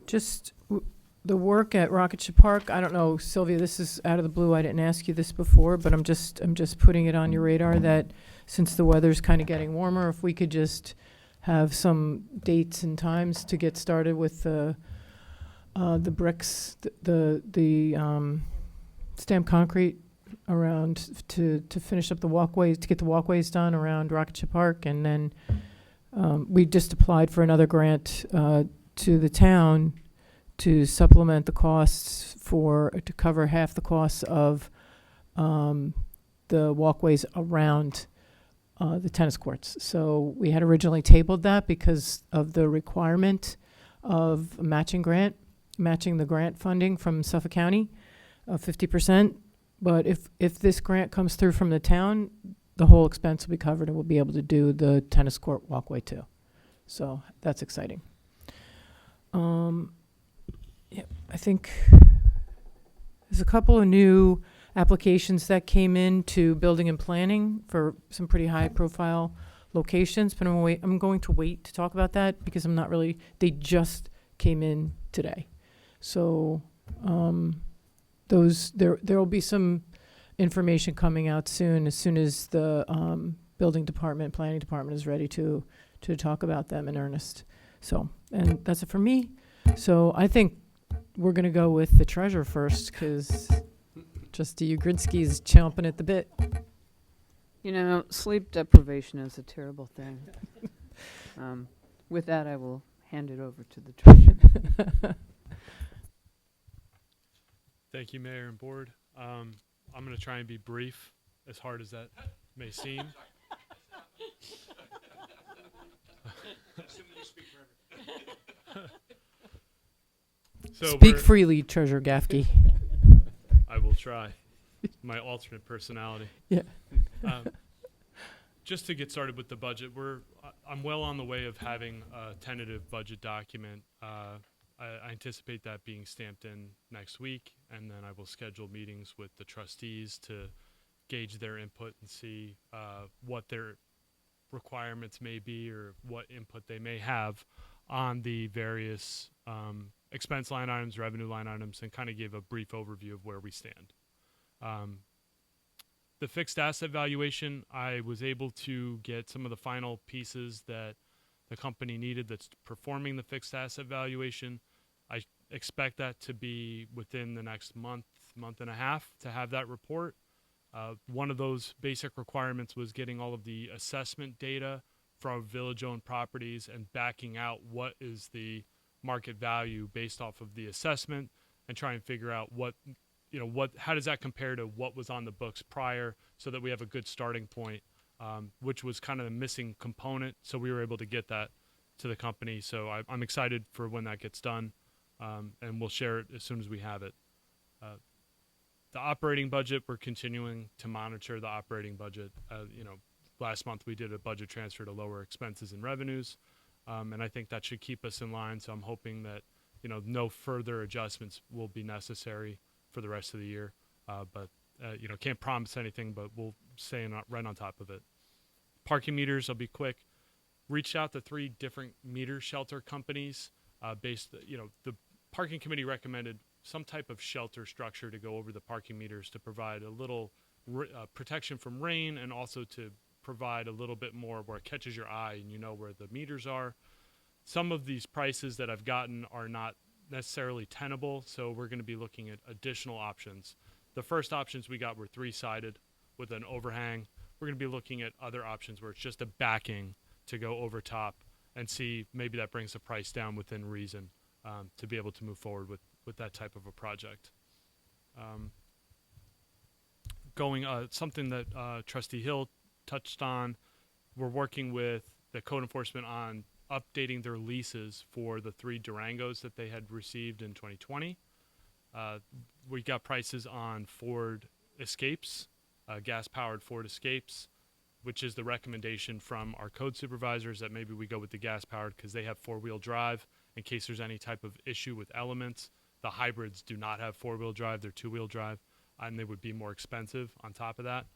just the work at Rocket Ship Park. I don't know, Sylvia, this is out of the blue. I didn't ask you this before, but I'm just putting it on your radar that since the weather's kind of getting warmer, if we could just have some dates and times to get started with the bricks, the stamped concrete around to finish up the walkways, to get the walkways done around Rocket Ship Park. And then we just applied for another grant to the town to supplement the costs to cover half the costs of the walkways around the tennis courts. So we had originally tabled that because of the requirement of matching the grant funding from Suffolk County of 50%. But if this grant comes through from the town, the whole expense will be covered and we'll be able to do the tennis court walkway too. So that's exciting. Yeah, I think there's a couple of new applications that came in to building and planning for some pretty high profile locations, but I'm going to wait to talk about that because they just came in today. So there will be some information coming out soon as the building department, planning department is ready to talk about them in earnest. So, and that's it for me. So I think we're going to go with the treasurer first because Trustee Ugrinsky is chomping at the bit. You know, sleep deprivation is a terrible thing. With that, I will hand it over to the treasurer. Thank you, Mayor and Board. I'm going to try and be brief, as hard as that may seem. Speak freely, Treasurer Gafke. I will try. My alternate personality. Yeah. Just to get started with the budget, I'm well on the way of having a tentative budget document. I anticipate that being stamped in next week, and then I will schedule meetings with the trustees to gauge their input and see what their requirements may be or what input they may have on the various expense line items, revenue line items, and kind of give a brief overview of where we stand. The fixed asset valuation, I was able to get some of the final pieces that the company needed that's performing the fixed asset valuation. I expect that to be within the next month and a half to have that report. One of those basic requirements was getting all of the assessment data from village-owned properties and backing out what is the market value based off of the assessment and try and figure out how does that compare to what was on the books prior so that we have a good starting point, which was kind of the missing component. So we were able to get that to the company. So I'm excited for when that gets done, and we'll share it as soon as we have it. The operating budget, we're continuing to monitor the operating budget. Last month we did a budget transfer to lower expenses and revenues, and I think that should keep us in line. So I'm hoping that no further adjustments will be necessary for the rest of the year. But can't promise anything, but we'll stay right on top of it. Parking meters, I'll be quick. Reached out to 3 different meter shelter companies. The parking committee recommended some type of shelter structure to go over the parking meters to provide a little protection from rain, and also to provide a little bit more where it catches your eye and you know where the meters are. Some of these prices that I've gotten are not necessarily tenable, so we're going to be looking at additional options. The first options we got were 3-sided with an overhang. We're going to be looking at other options where it's just a backing to go over top and see maybe that brings the price down within reason, to be able to move forward with that type of a project. Something that Trustee Hill touched on, we're working with the code enforcement on updating their leases for the 3 Durangos that they had received in 2020. We got prices on Ford Escapes, gas-powered Ford Escapes, which is the recommendation from our code supervisors that maybe we go with the gas-powered because they have 4-wheel drive in case there's any type of issue with elements. The hybrids do not have 4-wheel drive, they're 2-wheel drive, and they would be more expensive on top of that.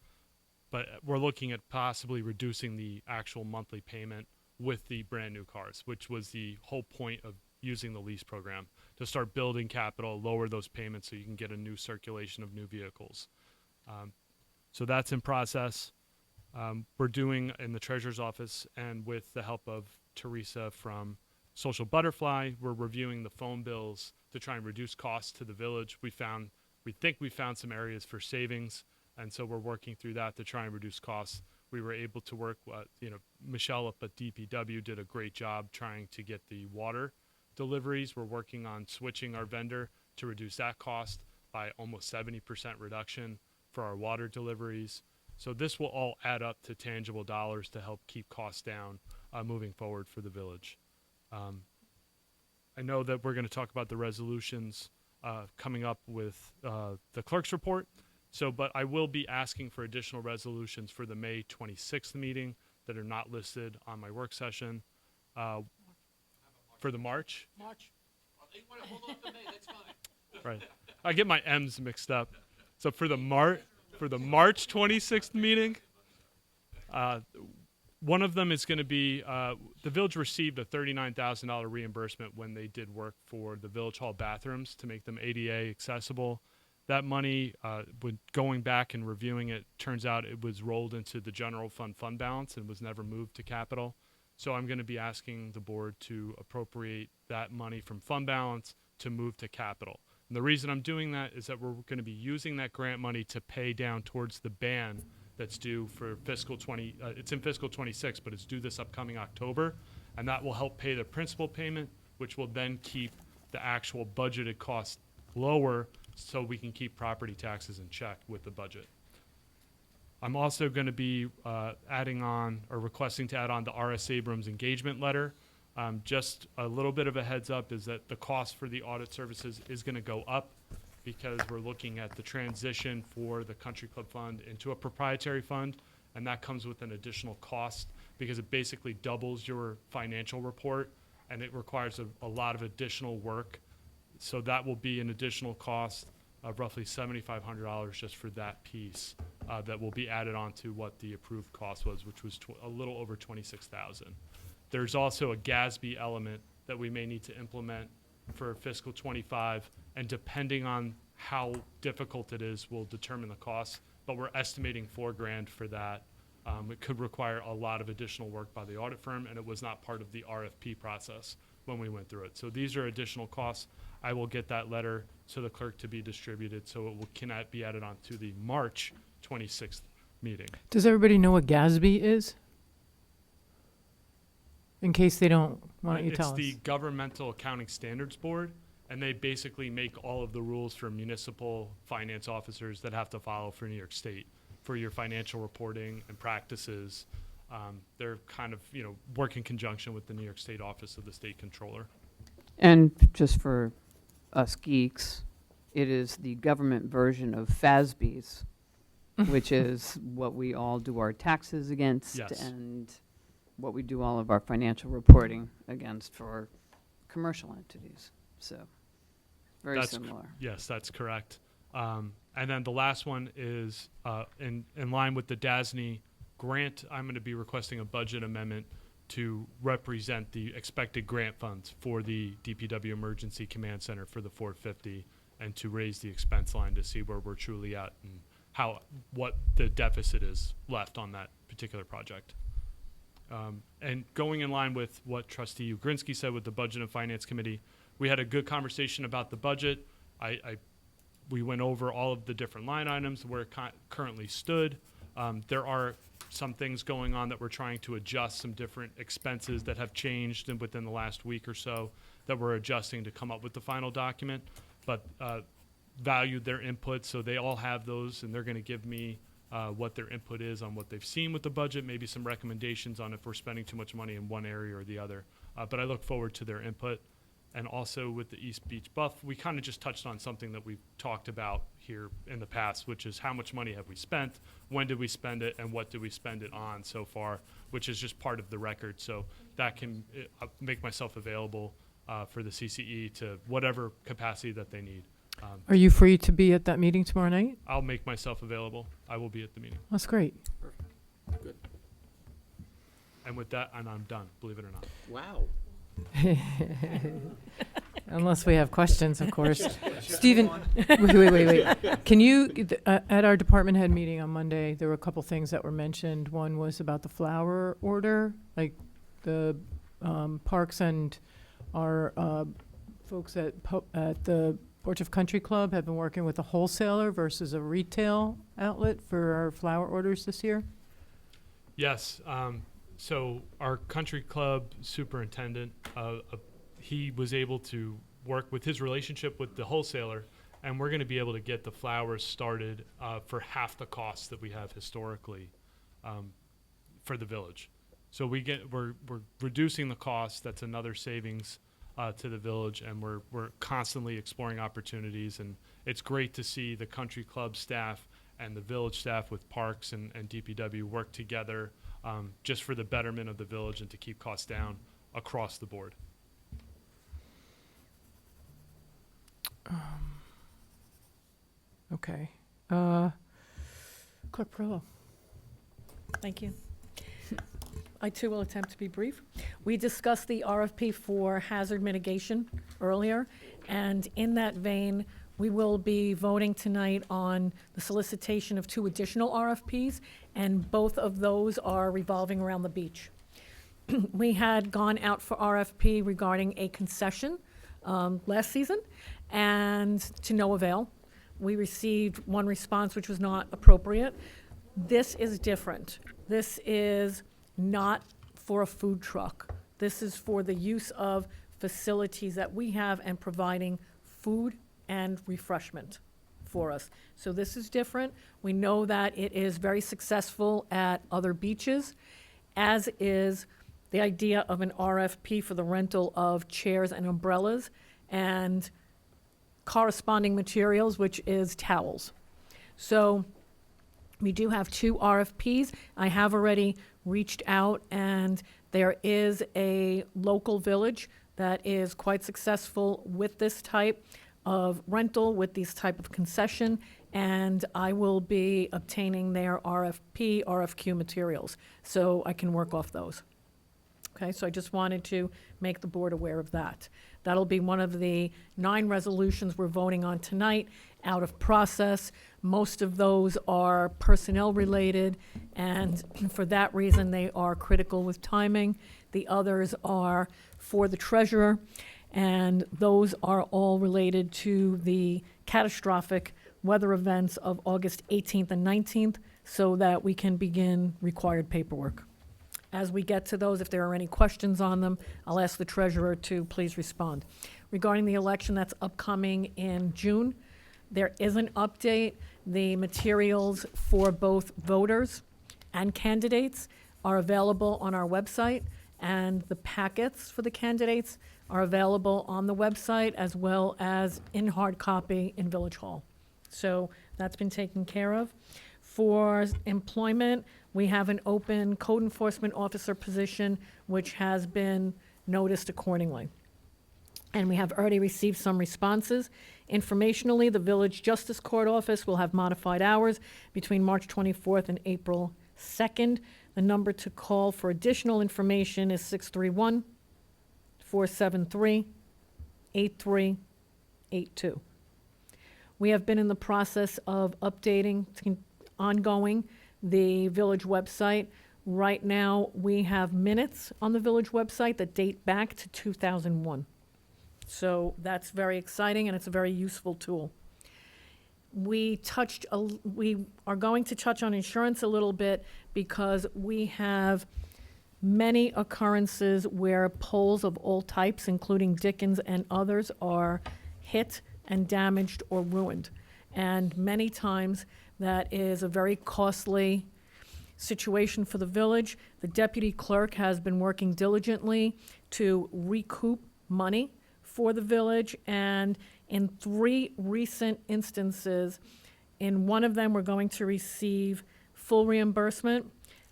But we're looking at possibly reducing the actual monthly payment with the brand new cars, which was the whole point of using the lease program, to start building capital, lower those payments so you can get a new circulation of new vehicles. So that's in process. We're doing in the treasurer's office, and with the help of Teresa from Social Butterfly, we're reviewing the phone bills to try and reduce costs to the village. We think we found some areas for savings, and so we're working through that to try and reduce costs. We were able to work, Michelle up at DPW did a great job trying to get the water deliveries. We're working on switching our vendor to reduce that cost by almost 70% reduction for our water deliveries. So this will all add up to tangible dollars to help keep costs down moving forward for the village. I know that we're going to talk about the resolutions coming up with the clerk's report. But I will be asking for additional resolutions for the May 26th meeting that are not listed on my work session. For the March? March. Well, they want to hold off to May, that's fine. Right. I get my M's mixed up. So for the March 26th meeting, one of them is going to be the village received a $39,000 reimbursement when they did work for the village hall bathrooms to make them ADA accessible. That money, when going back and reviewing it, turns out it was rolled into the general fund balance and was never moved to capital. So I'm going to be asking the board to appropriate that money from fund balance to move to capital. And the reason I'm doing that is that we're going to be using that grant money to pay down towards the ban that's due for fiscal 20. It's in fiscal 26, but it's due this upcoming October, and that will help pay the principal payment, which will then keep the actual budgeted cost lower, so we can keep property taxes in check with the budget. I'm also going to be adding on or requesting to add on the R.S. Abrams engagement letter. Just a little bit of a heads up is that the cost for the audit services is going to go up because we're looking at the transition for the Country Club Fund into a proprietary fund, and that comes with an additional cost because it basically doubles your financial report, and it requires a lot of additional work. So that will be an additional cost of roughly $7,500 just for that piece that will be added on to what the approved cost was, which was a little over $26,000. There's also a GASB element that we may need to implement for fiscal 25, and depending on how difficult it is, will determine the cost. But we're estimating $4,000 for that. It could require a lot of additional work by the audit firm, and it was not part of the RFP process when we went through it. So these are additional costs. I will get that letter to the clerk to be distributed, so it cannot be added on to the March 26th meeting. Does everybody know what GASB is? In case they don't, why don't you tell us? It's the Governmental Accounting Standards Board, and they basically make all of the rules for municipal finance officers that have to follow for New York State for your financial reporting and practices. They're kind of, work in conjunction with the New York State Office of the State Controller. And just for us geeks, it is the government version of FASB's, which is what we all do our taxes against. Yes. And what we do all of our financial reporting against for commercial entities. So very That's similar. Yes, that's correct. And then the last one is in line with the DASNY grant. I'm going to be requesting a budget amendment to represent the expected grant funds for the DPW Emergency Command Center for the 450, and to raise the expense line to see where we're truly at and what the deficit is left on that particular project. And going in line with what Trustee Ugrinsky said with the Budget and Finance Committee, we had a good conversation about the budget. We went over all of the different line items where it currently stood. There are some things going on that we're trying to adjust, some different expenses that have changed within the last week or so that we're adjusting to come up with the final document, but valued their input, so they all have those, and they're going to give me what their input is on what they've seen with the budget, maybe some recommendations on if we're spending too much money in one area or the other. But I look forward to their input. And also with the East Beach Buff, we kind of just touched on something that we've talked about here in the past, which is how much money have we spent, when did we spend it, and what did we spend it on so far, which is just part of the record. So that can make myself available for the CCE to whatever capacity that they need. Are you free to be at that meeting tomorrow night? I'll make myself available. I will be at the meeting. That's great. Good. And with that, I'm done, believe it or not. Wow. Unless we have questions, of course. Stephen, wait. Can you, at our department head meeting on Monday, there were a couple things that were mentioned. One was about the flower order, like the parks and our folks at the Porch of Country Club have been working with a wholesaler versus a retail outlet for our flower orders this year. Yes. So our country club superintendent, he was able to work with his relationship with the wholesaler, and we're going to be able to get the flowers started for half the cost that we have historically for the village. So we're reducing the cost. That's another savings to the village, and we're constantly exploring opportunities. And it's great to see the country club staff and the village staff with parks and DPW work together just for the betterment of the village and to keep costs down across the board. Okay. Clerk Perillo. Thank you. I too will attempt to be brief. We discussed the RFP for hazard mitigation earlier, and in that vein, we will be voting tonight on the solicitation of 2 additional RFPs, and both of those are revolving around the beach. We had gone out for RFP regarding a concession last season, and to no avail. We received one response which was not appropriate. This is different. This is not for a food truck. This is for the use of facilities that we have and providing food and refreshment for us. So this is different. We know that it is very successful at other beaches, as is the idea of an RFP for the rental of chairs and umbrellas and corresponding materials, which is towels. So we do have 2 RFPs. I have already reached out, and there is a local village that is quite successful with this type of rental, with these type of concession, and I will be obtaining their RFQ materials, so I can work off those. Okay, so I just wanted to make the board aware of that. That'll be one of the 9 resolutions we're voting on tonight, out of process. Most of those are personnel related, and for that reason, they are critical with timing. The others are for the treasurer, and those are all related to the catastrophic weather events of August 18th and 19th, so that we can begin required paperwork. As we get to those, if there are any questions on them, I'll ask the treasurer to please respond. Regarding the election that's upcoming in June, there is an update. The materials for both voters and candidates are available on our website, and the packets for the candidates are available on the website as well as in hard copy in Village Hall. So that's been taken care of. For employment, we have an open code enforcement officer position, which has been noticed accordingly. and we have already received some responses. Informationally, the Village Justice Court Office will have modified hours between March 24th and April 2nd. The number to call for additional information is 631-473-8382. We have been in the process of updating, ongoing, the village website. Right now, we have minutes on the village website that date back to 2001. So that's very exciting, and it's a very useful tool. We are going to touch on insurance a little bit because we have many occurrences where poles of all types, including Dickens and others, are hit and damaged or ruined. And many times that is a very costly situation for the village. The deputy clerk has been working diligently to recoup money for the village, and in 3 recent instances, in one of them, we're going to receive full reimbursement,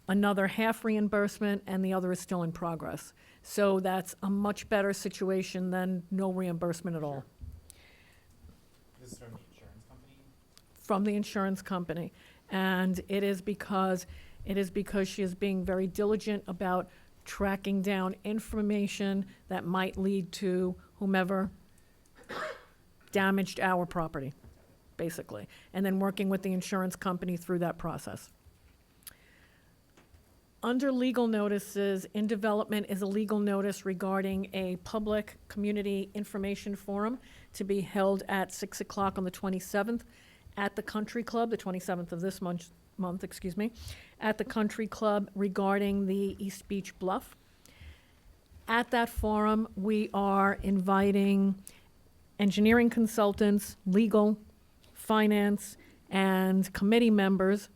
another half reimbursement, and the other is still in progress. So that's a much better situation than no reimbursement at all. This is from the insurance company? From the insurance company. And it is because she is being very diligent about tracking down information that might lead to whomever damaged our property, basically, and then working with the insurance company through that process. Under legal notices, in development is a legal notice regarding a public community information forum to be held at 6 o'clock on the 27th at the Country Club, the 27th of this month, at the Country Club regarding the East Beach Bluff. At that forum, we are inviting engineering consultants, legal, finance, and committee members,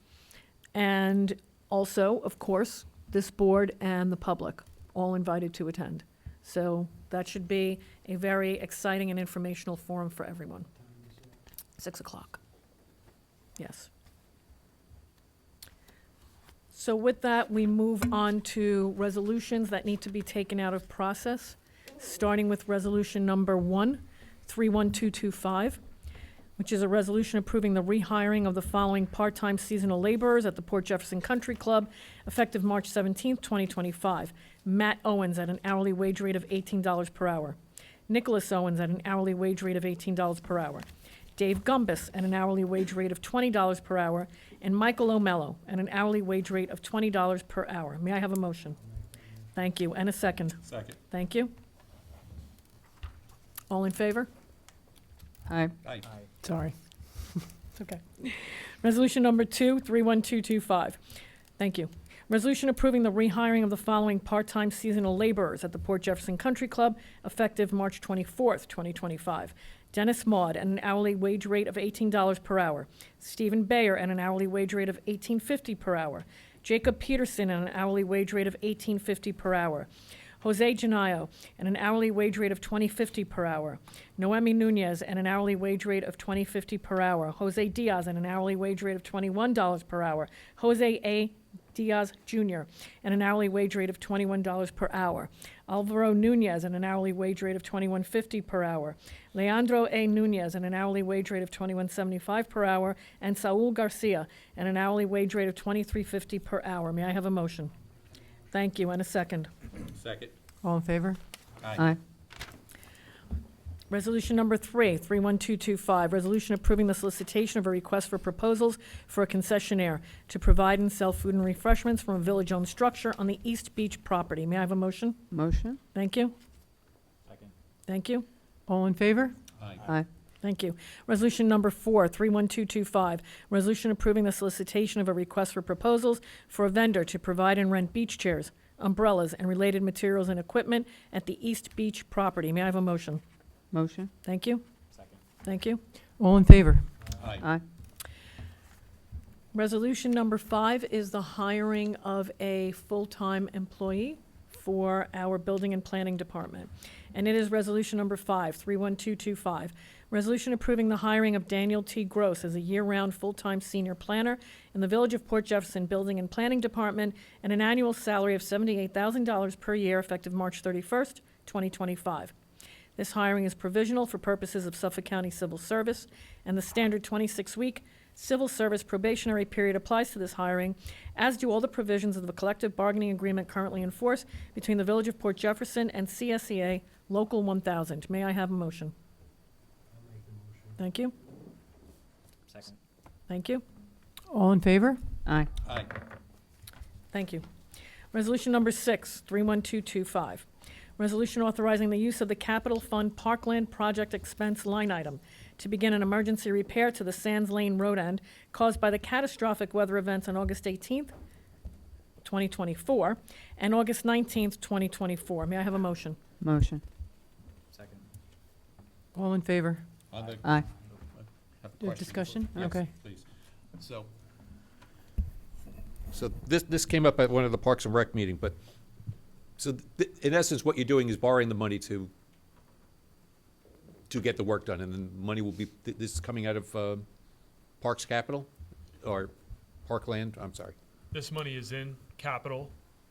and also, of course, this board and the public, all invited to attend. So that should be a very exciting and informational forum for everyone. 6 o'clock. Yes. So with that, we move on to resolutions that need to be taken out of process, starting with resolution number 1-31225, which is a resolution approving the rehiring of the following part-time seasonal laborers at the Port Jefferson Country Club, effective March 17th, 2025. Matt Owens at an hourly wage rate of $18 per hour. Nicholas Owens at an hourly wage rate of $18 per hour. Dave Gumbus at an hourly wage rate of $20 per hour, and Michael O'Mello at an hourly wage rate of $20 per hour. May I have a motion? Thank you, and a second. Second. Thank you. All in favor? Aye. Aye. Sorry. It's okay. Resolution number 2-31225. Thank you. Resolution approving the rehiring of the following part-time seasonal laborers at the Port Jefferson Country Club, effective March 24th, 2025. Dennis Maud at an hourly wage rate of $18 per hour. Stephen Bayer at an hourly wage rate of $18.50 per hour. Jacob Peterson at an hourly wage rate of $18.50 per hour. Jose Genayo at an hourly wage rate of $20.50 per hour. Noemi Nunez at an hourly wage rate of $20.50 per hour. Jose Diaz at an hourly wage rate of $21 per hour. Jose A. Diaz Jr. at an hourly wage rate of $21 per hour. Alvaro Nunez at an hourly wage rate of $21.50 per hour. Leandro A. Nunez at an hourly wage rate of $21.75 per hour. And Saul Garcia at an hourly wage rate of $23.50 per hour. May I have a motion? Thank you, and a second. Second. All in favor? Aye. Resolution number 3-31225, resolution approving the solicitation of a request for proposals for a concessionaire to provide and sell food and refreshments from a village-owned structure on the East Beach property. May I have a motion? Motion? Thank you. Second. Thank you. All in favor? Aye. Thank you. Resolution number 4-31225, resolution approving the solicitation of a request for proposals for a vendor to provide and rent beach chairs, umbrellas, and related materials and equipment at the East Beach property. May I have a motion? Motion? Thank you. Second. Thank you. All in favor? Aye. Resolution number 5 is the hiring of a full-time employee for our Building and Planning Department. And it is resolution number 5-31225. Resolution approving the hiring of Daniel T. Gross as a year-round full-time senior planner in the Village of Port Jefferson Building and Planning Department at an annual salary of $78,000 per year effective March 31st, 2025. This hiring is provisional for purposes of Suffolk County Civil Service, and the standard 26-week civil service probationary period applies to this hiring, as do all the provisions of the collective bargaining agreement currently in force between the Village of Port Jefferson and CSEA Local 1000. May I have a motion? Thank you. Second. Thank you. All in favor? Aye. Thank you. Resolution number 6, 31225. Resolution authorizing the use of the Capital Fund Parkland Project Expense line item to begin an emergency repair to the Sands Lane Road end caused by the catastrophic weather events on August 18th, 2024, and August 19th, 2024. May I have a motion? Motion. Second. All in favor? Aye. Discussion? Yes, Okay. please. So this came up at one of the Parks and Rec meeting, but, so in essence, what you're doing is borrowing the money to get the work done, and then money will be, this is coming out of Parks Capital, or Parkland, I'm sorry. This money is in capital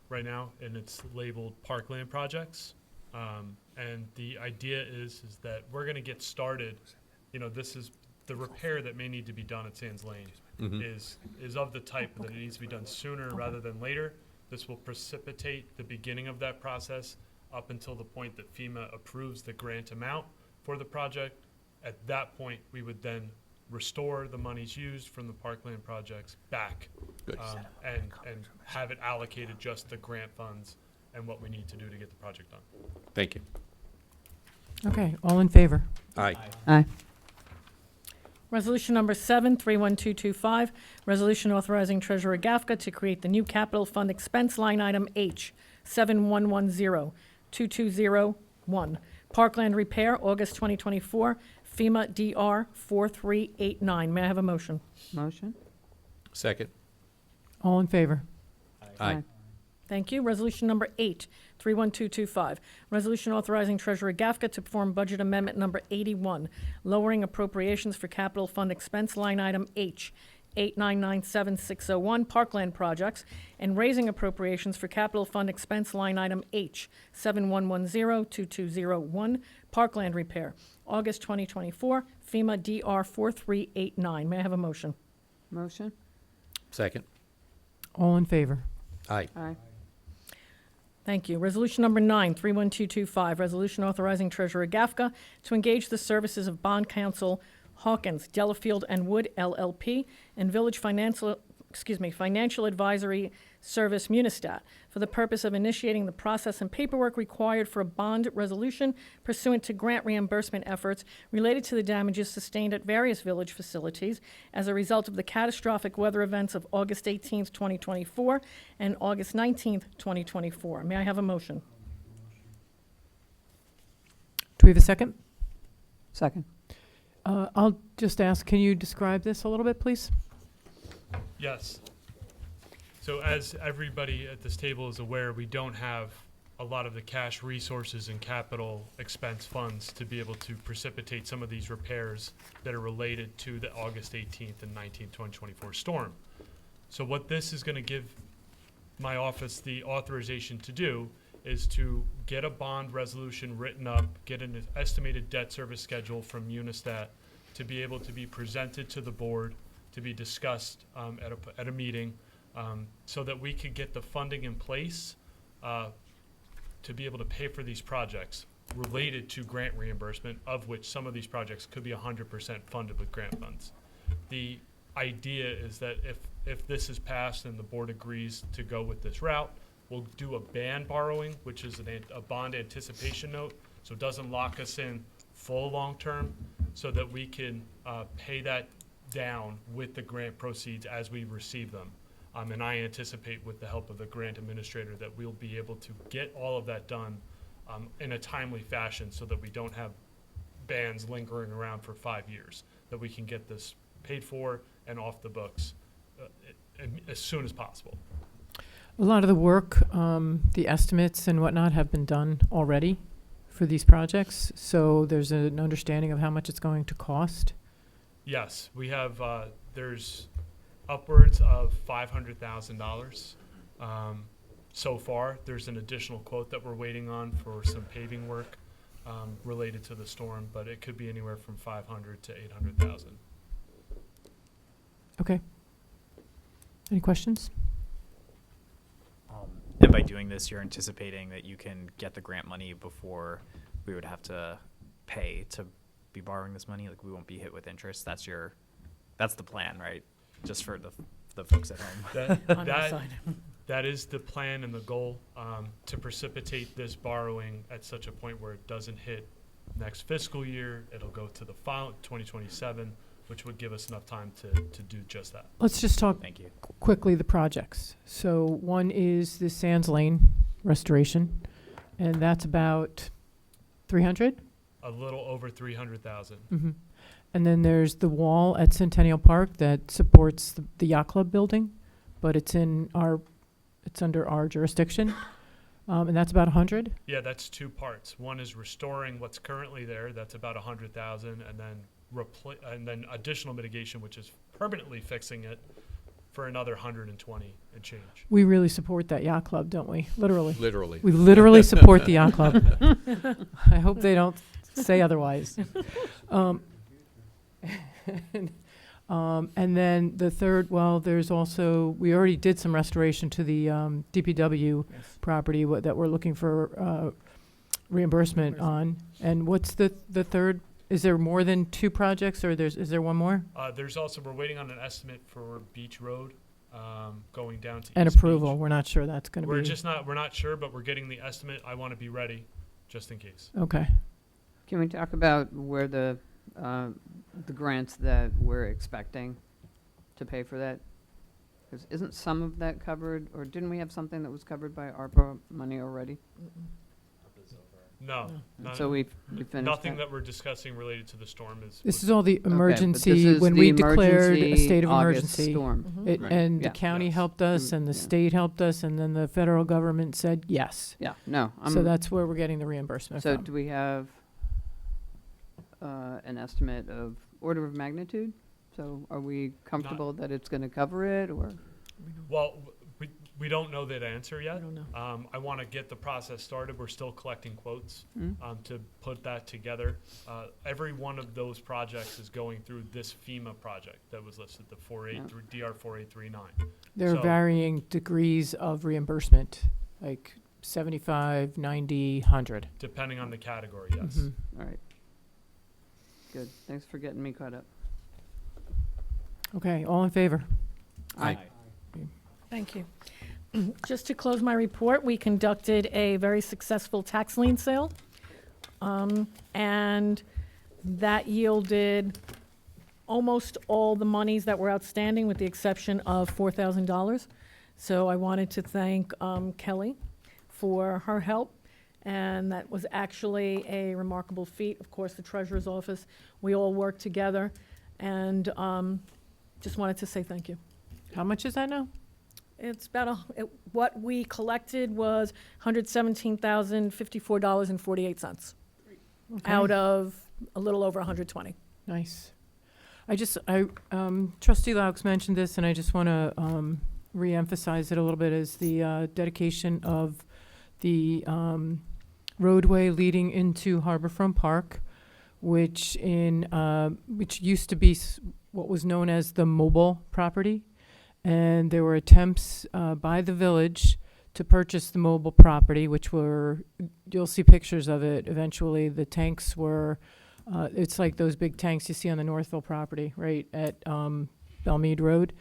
right now, and it's labeled Parkland projects. And the idea is that we're gonna get started, this is the repair that may need to be done at Sands Lane is of the type that it needs to be done sooner rather than later. This will precipitate the beginning of that process up until the point that FEMA approves the grant amount for the project. At that point, we would then restore the monies used from the Parkland projects back Good. and have it allocated just the grant funds and what we need to do to get the project done. Thank you. Okay, all in favor? Aye. Aye. Resolution number 7, 31225, resolution authorizing Treasurer Gafka to create the new capital fund expense line item H, 7110-2201, Parkland Repair, August 2024, FEMA DR 4389. May I have a motion? Motion. Second. All in favor? Aye. Thank you. Resolution number 8, 31225, resolution authorizing Treasurer Gafka to perform budget amendment number 81, lowering appropriations for capital fund expense line item H, 8997601, Parkland projects, and raising appropriations for capital fund expense line item H, 7110-2201, Parkland repair, August 2024, FEMA DR 4389. May I have a motion? Motion. Second. All in favor? Aye. Aye. Thank you. Resolution number 9, 31225, resolution authorizing Treasurer Gafka to engage the services of bond counsel Hawkins, Delafield and Wood LLP, and Village Financial Advisory Service Munistat for the purpose of initiating the process and paperwork required for a bond resolution pursuant to grant reimbursement efforts related to the damages sustained at various village facilities as a result of the catastrophic weather events of August 18th, 2024 and August 19th, 2024. May I have a motion? Do we have a second? Second. I'll just ask, can you describe this a little bit, please? Yes. So as everybody at this table is aware, we don't have a lot of the cash resources and capital expense funds to be able to precipitate some of these repairs that are related to the August 18th and 19th, 2024 storm. So what this is going to give my office the authorization to do is to get a bond resolution written up, get an estimated debt service schedule from Unistat to be able to be presented to the board, to be discussed at a meeting, so that we could get the funding in place to be able to pay for these projects related to grant reimbursement, of which some of these projects could be 100% funded with grant funds. The idea is that if this is passed and the board agrees to go with this route, we'll do a band borrowing, which is a bond anticipation note, so it doesn't lock us in full long-term, so that we can pay that down with the grant proceeds as we receive them. And I anticipate with the help of the grant administrator that we'll be able to get all of that done in a timely fashion so that we don't have bands lingering around for 5 years, that we can get this paid for and off the books as soon as possible. A lot of the work, the estimates and whatnot have been done already for these projects, so there's an understanding of how much it's going to cost. Yes, we have, there's upwards of $500,000 so far. There's an additional quote that we're waiting on for some paving work related to the storm, but it could be anywhere from 500 to 800,000. Okay. Any questions? And by doing this, you're anticipating that you can get the grant money before we would have to pay to be borrowing this money? Like, we won't be hit with interest? That's the plan, right? Just for the folks at home. That is the plan and the goal, to precipitate this borrowing at such a point where it doesn't hit next fiscal year. It'll go to the 2027, which would give us enough time to do just that. Let's just talk Thank you. quickly the projects. So one is the Sands Lane restoration, and that's about 300. A little over 300,000. Mm-hmm. And then there's the wall at Centennial Park that supports the yacht club building, but it's under our jurisdiction, and that's about 100. Yeah, that's two parts. One is restoring what's currently there. That's about 100,000, and then additional mitigation, which is permanently fixing it, for another 120 and change. We really support that yacht club, don't we? Literally. Literally. We literally support the yacht club. I hope they don't say otherwise. And then the third, there's also, we already did some restoration to the DPW property that we're looking for reimbursement on. And what's the third? Is there more than two projects, or is there one more? There's also, we're waiting on an estimate for Beach Road, going down to And East approval. Beach. We're not sure that's going to be. We're not sure, but we're getting the estimate. I want to be ready just in case. Okay. Can we talk about where the grants that we're expecting to pay for that? Because isn't some of that covered, or didn't we have something that was covered by ARPA money already? No, none- So we finished nothing that we're discussing related to the storm is. This is all the Okay, but emergency, this is when the we declared a emergency state of August emergency. storm. Mhm. And Yeah. the county Yes. helped us, and the Yeah. state helped us, and then the federal government said yes. Yeah, no. So that's where we're getting the reimbursement So from. do we have an estimate of order of magnitude? So are we comfortable that it's going to cover it, or? Well, we don't know that answer I yet. don't know. I want to get the process started. We're still collecting quotes Mm? to put that together. Every one of those projects is going through this FEMA project that was listed, the DR 4839. There are So- varying degrees of reimbursement, like 75, 90, 100. Depending on the category, yes. Mhm. All right. Good. Thanks for getting me caught up. Okay, all in favor? Aye. Thank you. Just to close my report, we conducted a very successful tax lien sale. And that yielded almost all the monies that were outstanding, with the exception of $4,000. So I wanted to thank Kelly for her help. And that was actually a remarkable feat. Of course, the treasurer's office, we all worked together. And just wanted to say thank you. How much is that now? It's about what we collected was $117,054.48 Okay. out of a little over 120. Nice. Trustee Laux mentioned this, and I just want to reemphasize it a little bit, is the dedication of the roadway leading into Harborfront Park, which used to be what was known as the mobile property. And there were attempts by the village to purchase the mobile property, which you'll see pictures of it eventually. The tanks were, it's like those big tanks you see on the Northville property, right at Belmead Road.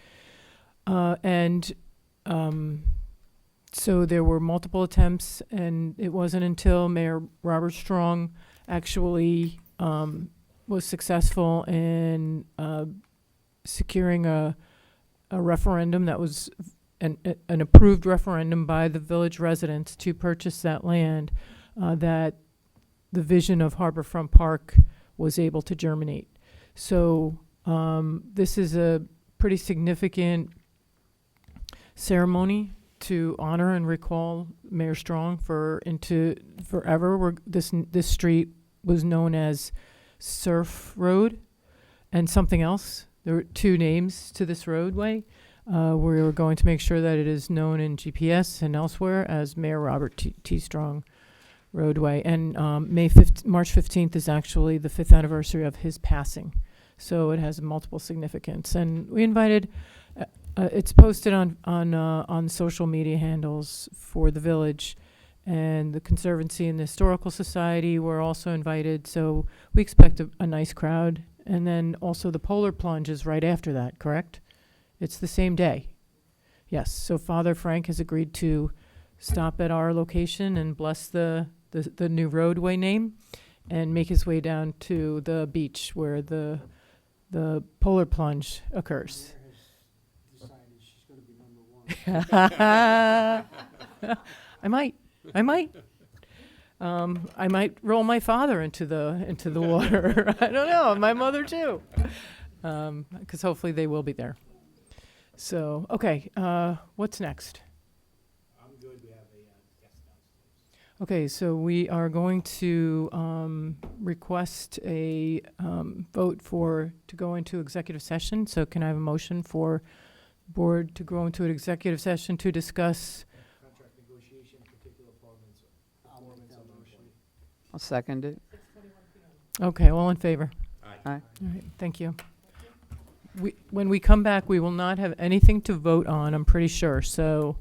So there were multiple attempts, and it wasn't until Mayor Robert Strong actually was successful in securing a referendum that was an approved referendum by the village residents to purchase that land, that the vision of Harborfront Park was able to germinate. So this is a pretty significant ceremony to honor and recall Mayor Strong into forever. This street was known as Surf Road and something else. There were two names to this roadway. We were going to make sure that it is known in GPS and elsewhere as Mayor Robert T. Strong roadway. And March 15th is actually the 5th anniversary of his passing. So it has multiple significance. And we invited, it's posted on social media handles for the village. And the Conservancy and the Historical Society were also invited. So we expect a nice crowd. And then also the polar plunge is right after that, correct? It's the same day. Yes, so Father Frank has agreed to stop at our location and bless the new roadway name and make his way down to the beach where the polar plunge occurs. I might. I might roll my father into the water. I don't know. My mother too, because hopefully they will be there. So, okay, what's next? I'm good. We have a guest downstairs. Okay, so we are going to request a vote to go into executive session. So can I have a motion for board to go into an executive session to discuss? Contract negotiation, particular performance on the motion. I'll second it. Okay, all in favor? Aye. All right, thank you. When we come back, we will not have anything to vote on, I'm pretty sure, so